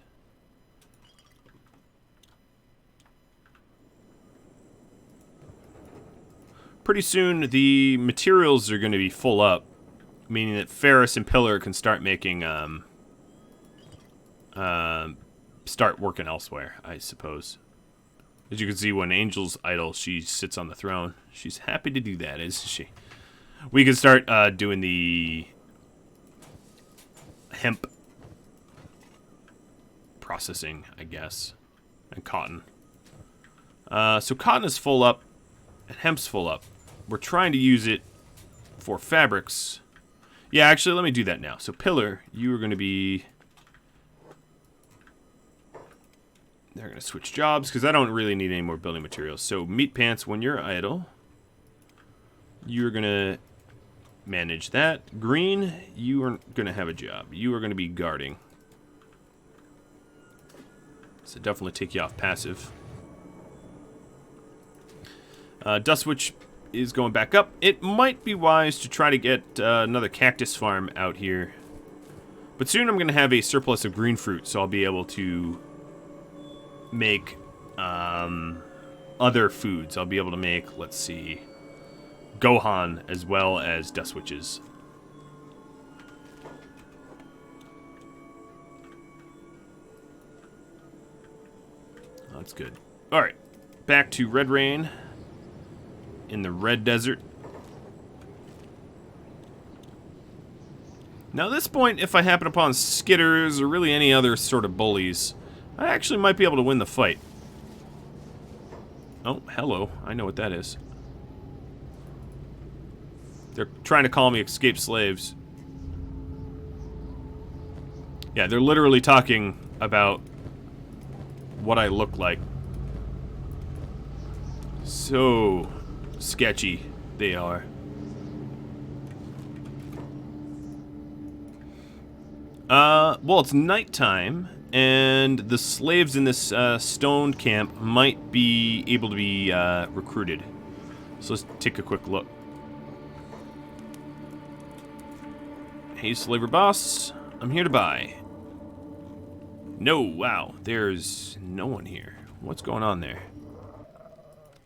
Pretty soon, the materials are going to be full up, meaning that Ferris and Pillar can start making, start working elsewhere, I suppose. As you can see, when Angel's idle, she sits on the throne. She's happy to do that, isn't she? We can start doing the hemp processing, I guess, and cotton. So cotton is full up, and hemp's full up. We're trying to use it for fabrics. Yeah, actually, let me do that now. So Pillar, you are going to be... They're going to switch jobs, because I don't really need any more building materials. So Meat Pants, when you're idle, you're going to manage that. Green, you are going to have a job. You are going to be guarding. So definitely take you off passive. Dustwitch is going back up. It might be wise to try to get another cactus farm out here. But soon I'm going to have a surplus of green fruit, so I'll be able to make other foods. I'll be able to make, let's see, Gohan as well as Dustwitches. That's good. Alright, back to Red Rain in the Red Desert. Now at this point, if I happen upon skitters or really any other sort of bullies, I actually might be able to win the fight. Oh, hello. I know what that is. They're trying to call me escaped slaves. Yeah, they're literally talking about what I look like. So sketchy they are. Well, it's nighttime, and the slaves in this stone camp might be able to be recruited. So let's take a quick look. Hey, slaver boss, I'm here to buy. No, wow, there's no one here. What's going on there?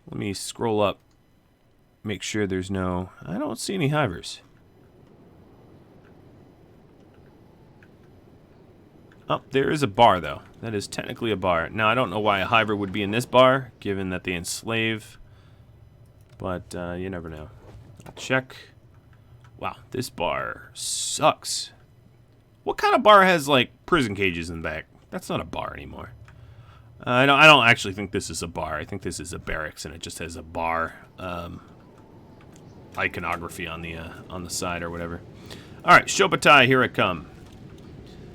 Let me scroll up, make sure there's no... I don't see any hivers. Oh, there is a bar, though. That is technically a bar. Now, I don't know why a hiver would be in this bar, given that they enslave. But, you never know. I'll check. Wow, this bar sucks. What kind of bar has, like, prison cages in the back? That's not a bar anymore. I don't actually think this is a bar. I think this is a barracks, and it just has a bar iconography on the side or whatever. All right, Shobatai, here I come.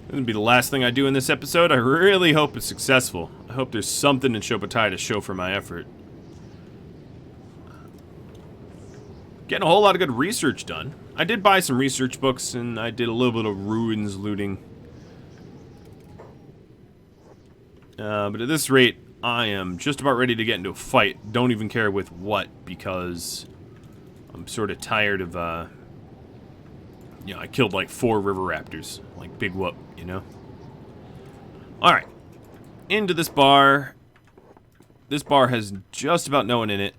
This will be the last thing I do in this episode. I really hope it's successful. I hope there's something in Shobatai to show for my effort. Getting a whole lot of good research done. I did buy some research books, and I did a little bit of ruins looting. But at this rate, I am just about ready to get into a fight. Don't even care with what, because I'm sort of tired of, you know, I killed like 4 river raptors. Like, big whoop, you know? Alright. Into this bar. This bar has just about no one in it.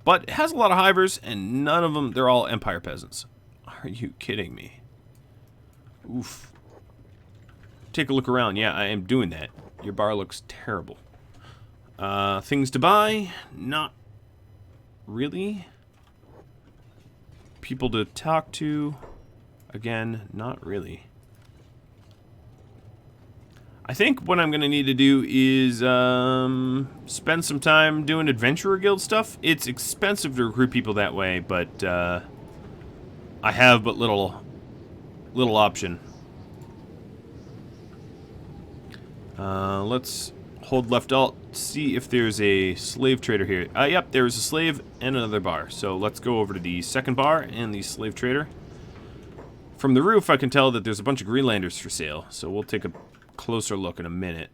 But it has a lot of hivers, and none of them, they're all Empire peasants. Are you kidding me? Oof. Take a look around. Yeah, I am doing that. Your bar looks terrible. Things to buy? Not really. People to talk to? Again, not really. I think what I'm going to need to do is spend some time doing Adventurer Guild stuff. It's expensive to recruit people that way, but I have but little option. Let's hold left alt, see if there's a slave trader here. Yep, there's a slave and another bar. So let's go over to the second bar and the slave trader. From the roof, I can tell that there's a bunch of Greenlanders for sale, so we'll take a closer look in a minute.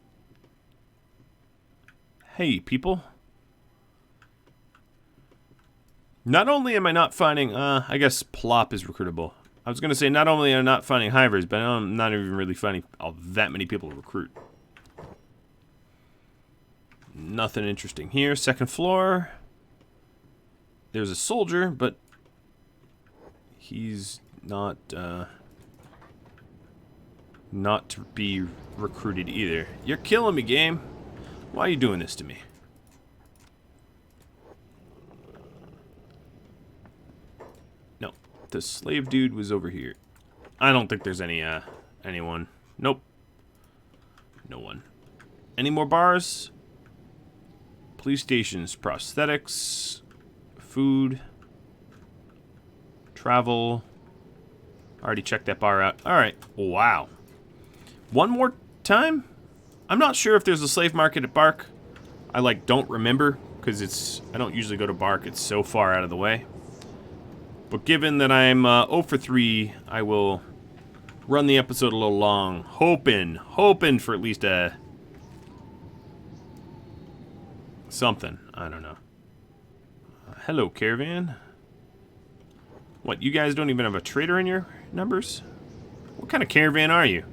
Hey, people. Not only am I not finding, I guess Plop is recruitable. I was going to say not only am I not finding hivers, but I'm not even really finding that many people to recruit. Nothing interesting here. Second floor. There's a soldier, but he's not to be recruited either. You're killing me, game. Why are you doing this to me? No, the slave dude was over here. I don't think there's anyone. Nope. No one. Any more bars? Police stations, prosthetics, food, travel. Already checked that bar out. Alright. Wow. One more time? I'm not sure if there's a slave market at Bark. I, like, don't remember, because I don't usually go to Bark. It's so far out of the way. But given that I'm 0 for 3, I will run the episode a little long, hoping for at least a something. I don't know. Hello, caravan. What, you guys don't even have a trader in your numbers? What kind of caravan are you?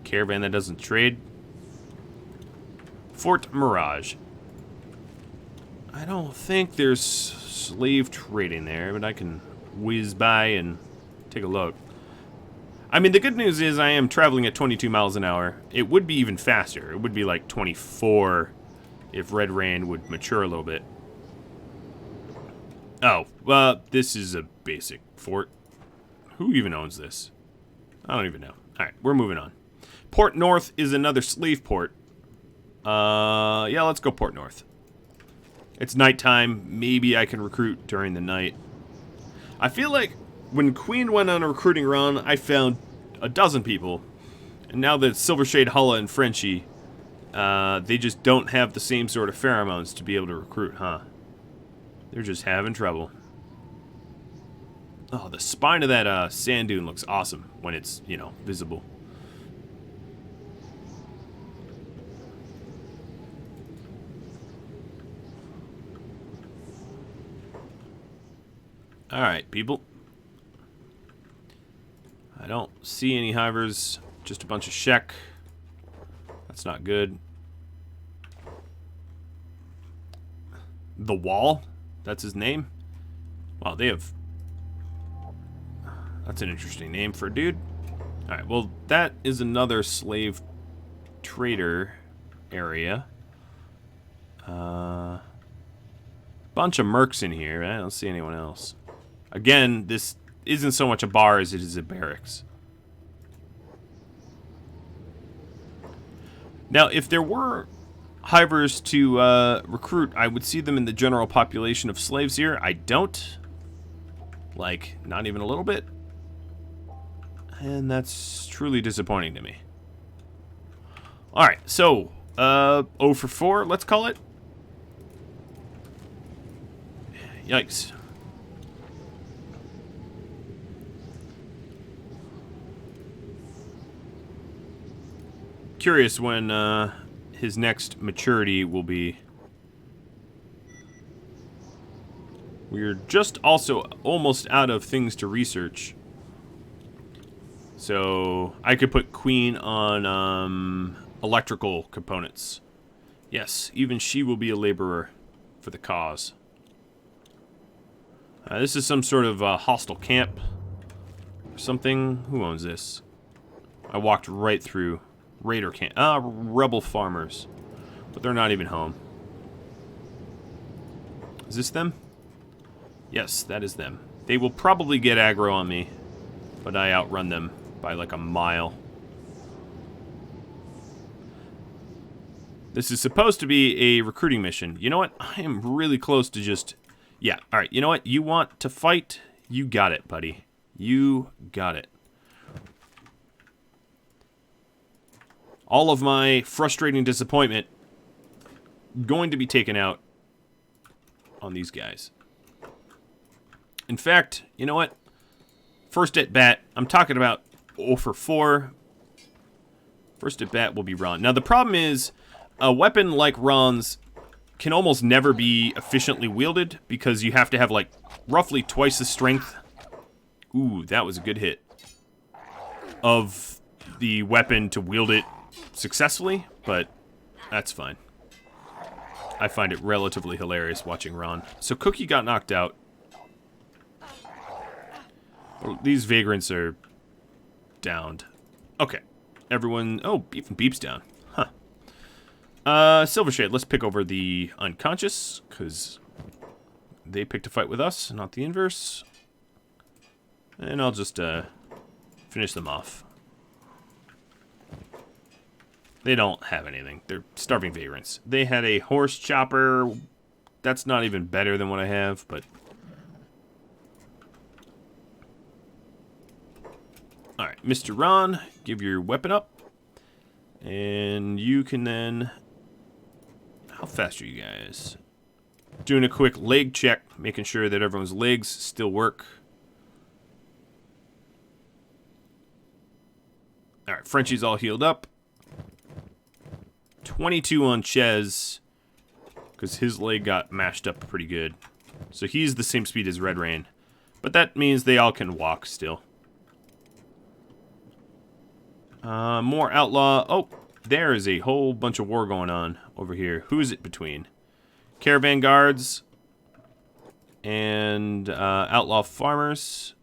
Caravan that doesn't trade? Fort Mirage. I don't think there's slave trading there, but I can whiz by and take a look. I mean, the good news is I am traveling at 22 miles an hour. It would be even faster. It would be like 24 if Red Rain would mature a little bit. Oh, well, this is a basic fort. Who even owns this? I don't even know. Alright, we're moving on. Port North is another slave port. Yeah, let's go Port North. It's nighttime. Maybe I can recruit during the night. I feel like when Queen went on a recruiting run, I found a dozen people. And now that Silvershade, Hulla, and Frenchie, they just don't have the same sort of pheromones to be able to recruit, huh? They're just having trouble. Oh, the spine of that sand dune looks awesome when it's, you know, visible. Alright, people. I don't see any hivers, just a bunch of Shek. That's not good. The Wall? That's his name? Wow, they have... That's an interesting name for a dude. Alright, well, that is another slave trader area. Bunch of mercs in here. I don't see anyone else. Again, this isn't so much a bar as it is a barracks. Now, if there were hivers to recruit, I would see them in the general population of slaves here. I don't. Like, not even a little bit. And that's truly disappointing to me. Alright, so, 0 for 4, let's call it. Yikes. curious when his next maturity will be. We're just also almost out of things to research. So I could put Queen on electrical components. Yes, even she will be a laborer for the cause. This is some sort of hostile camp or something. Who owns this? I walked right through. Raider camp. Rebel farmers. But they're not even home. Is this them? Yes, that is them. They will probably get aggro on me, but I outrun them by like a mile. This is supposed to be a recruiting mission. You know what? I am really close to just... Yeah, alright, you know what? You want to fight? You got it, buddy. You got it. All of my frustrating disappointment going to be taken out on these guys. In fact, you know what? First at bat, I'm talking about 0 for 4. First at bat will be Ron. Now, the problem is, a weapon like Ron's can almost never be efficiently wielded because you have to have, like, roughly twice the strength. Ooh, that was a good hit. Of the weapon to wield it successfully, but that's fine. I find it relatively hilarious watching Ron. So Cookie got knocked out. These vagrants are downed. Okay. Everyone... Oh, even Beep's down. Huh. Silvershade, let's pick over the unconscious, because they picked a fight with us, not the inverse. And I'll just finish them off. They don't have anything. They're starving vagrants. They had a horse chopper. That's not even better than what I have, but... Alright, Mr. Ron, give your weapon up. And you can then... How fast are you guys? Doing a quick leg check, making sure that everyone's legs still work. Alright, Frenchie's all healed up. 22 on Ches, because his leg got mashed up pretty good. So he's the same speed as Red Rain. But that means they all can walk still. More outlaw. Oh, there is a whole bunch of war going on over here. Who is it between? Caravan guards and outlaw farmers.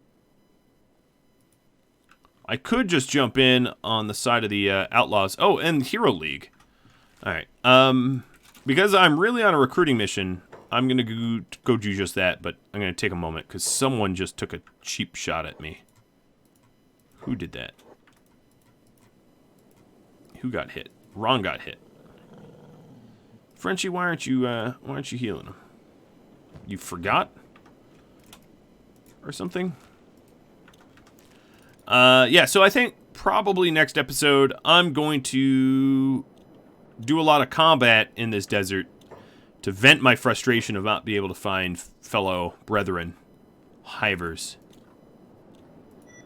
I could just jump in on the side of the outlaws. Oh, and Hero League. Alright. Because I'm really on a recruiting mission, I'm going to go do just that, but I'm going to take a moment because someone just took a cheap shot at me. Who did that? Who got hit? Ron got hit. Frenchie, why aren't you healing him? You forgot? Or something? Yeah, so I think probably next episode I'm going to do a lot of combat in this desert to vent my frustration of not being able to find fellow brethren, hivers.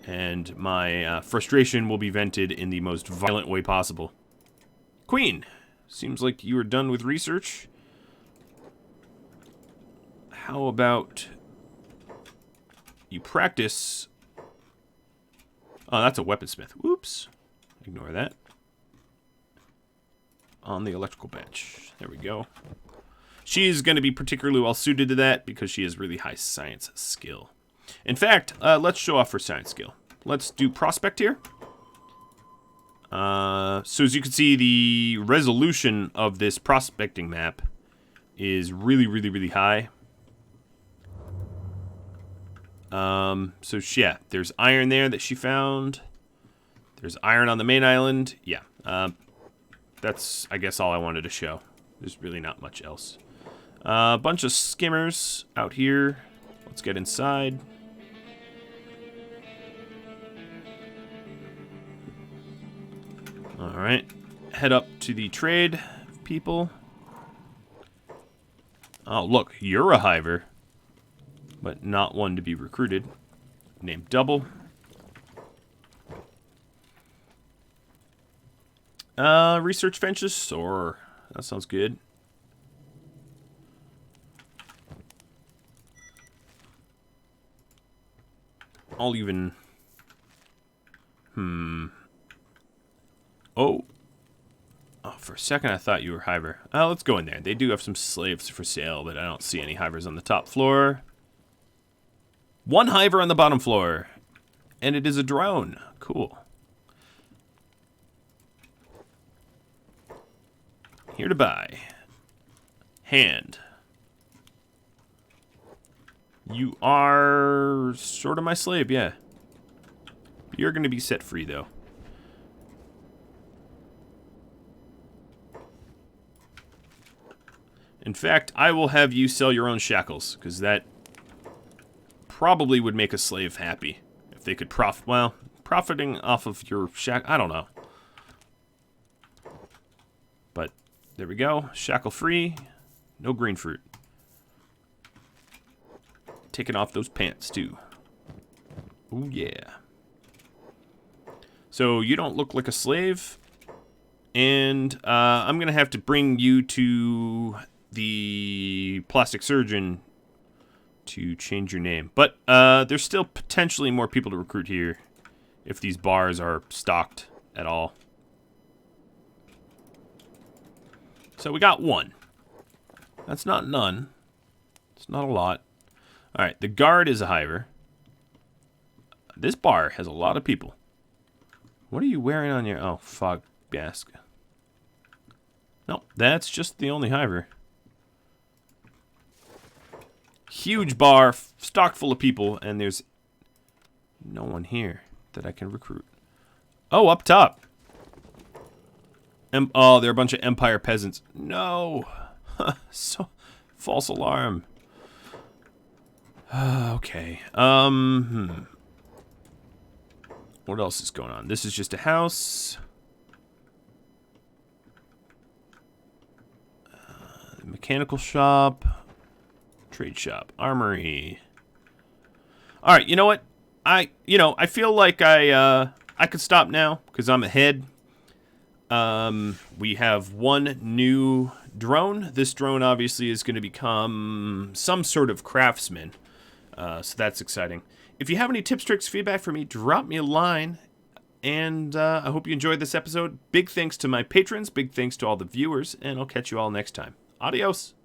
And my frustration will be vented in the most violent way possible. Queen, seems like you are done with research. How about you practice... Oh, that's a weaponsmith. Whoops. Ignore that. On the electrical bench. There we go. She's going to be particularly well suited to that because she has really high science skill. In fact, let's show off her science skill. Let's do prospect here. So as you can see, the resolution of this prospecting map is really, really, really high. So yeah, there's iron there that she found. There's iron on the main island. Yeah, that's, I guess, all I wanted to show. There's really not much else. A bunch of skimmers out here. Let's get inside. Alright, head up to the trade people. Oh, look, you're a hiver, but not one to be recruited. Named Double. Research benches, or that sounds good. I'll even... Oh, for a second I thought you were Hiver. Let's go in there. They do have some slaves for sale, but I don't see any Hivers on the top floor. One Hiver on the bottom floor. And it is a drone. Cool. Here to buy. Hand. You are sort of my slave, yeah. You're going to be set free, though. In fact, I will have you sell your own shackles, because that probably would make a slave happy. If they could profiting off of your I don't know. But, there we go. Shackle free. No green fruit. Taking off those pants, too. Oh, yeah. So, you don't look like a slave. And, I'm going to have to bring you to the plastic surgeon to change your name. But there's still potentially more people to recruit here if these bars are stocked at all. So we got one. That's not none. It's not a lot. Alright, the guard is a hiver. This bar has a lot of people. What are you wearing on your... Oh, fog mask. No, that's just the only hiver. Huge bar, stocked full of people, and there's no one here that I can recruit. Oh, up top. Oh, they're a bunch of Empire peasants. No. So, false alarm. Okay. What else is going on? This is just a house. Mechanical shop. Trade shop. Armory. Alright, you know what? I feel like I could stop now, because I'm ahead. We have one new drone. This drone obviously is going to become some sort of craftsman. So that's exciting. If you have any tips, tricks, feedback for me, drop me a line. And I hope you enjoyed this episode. Big thanks to my patrons. Big thanks to all the viewers. And I'll catch you all next time. Adios.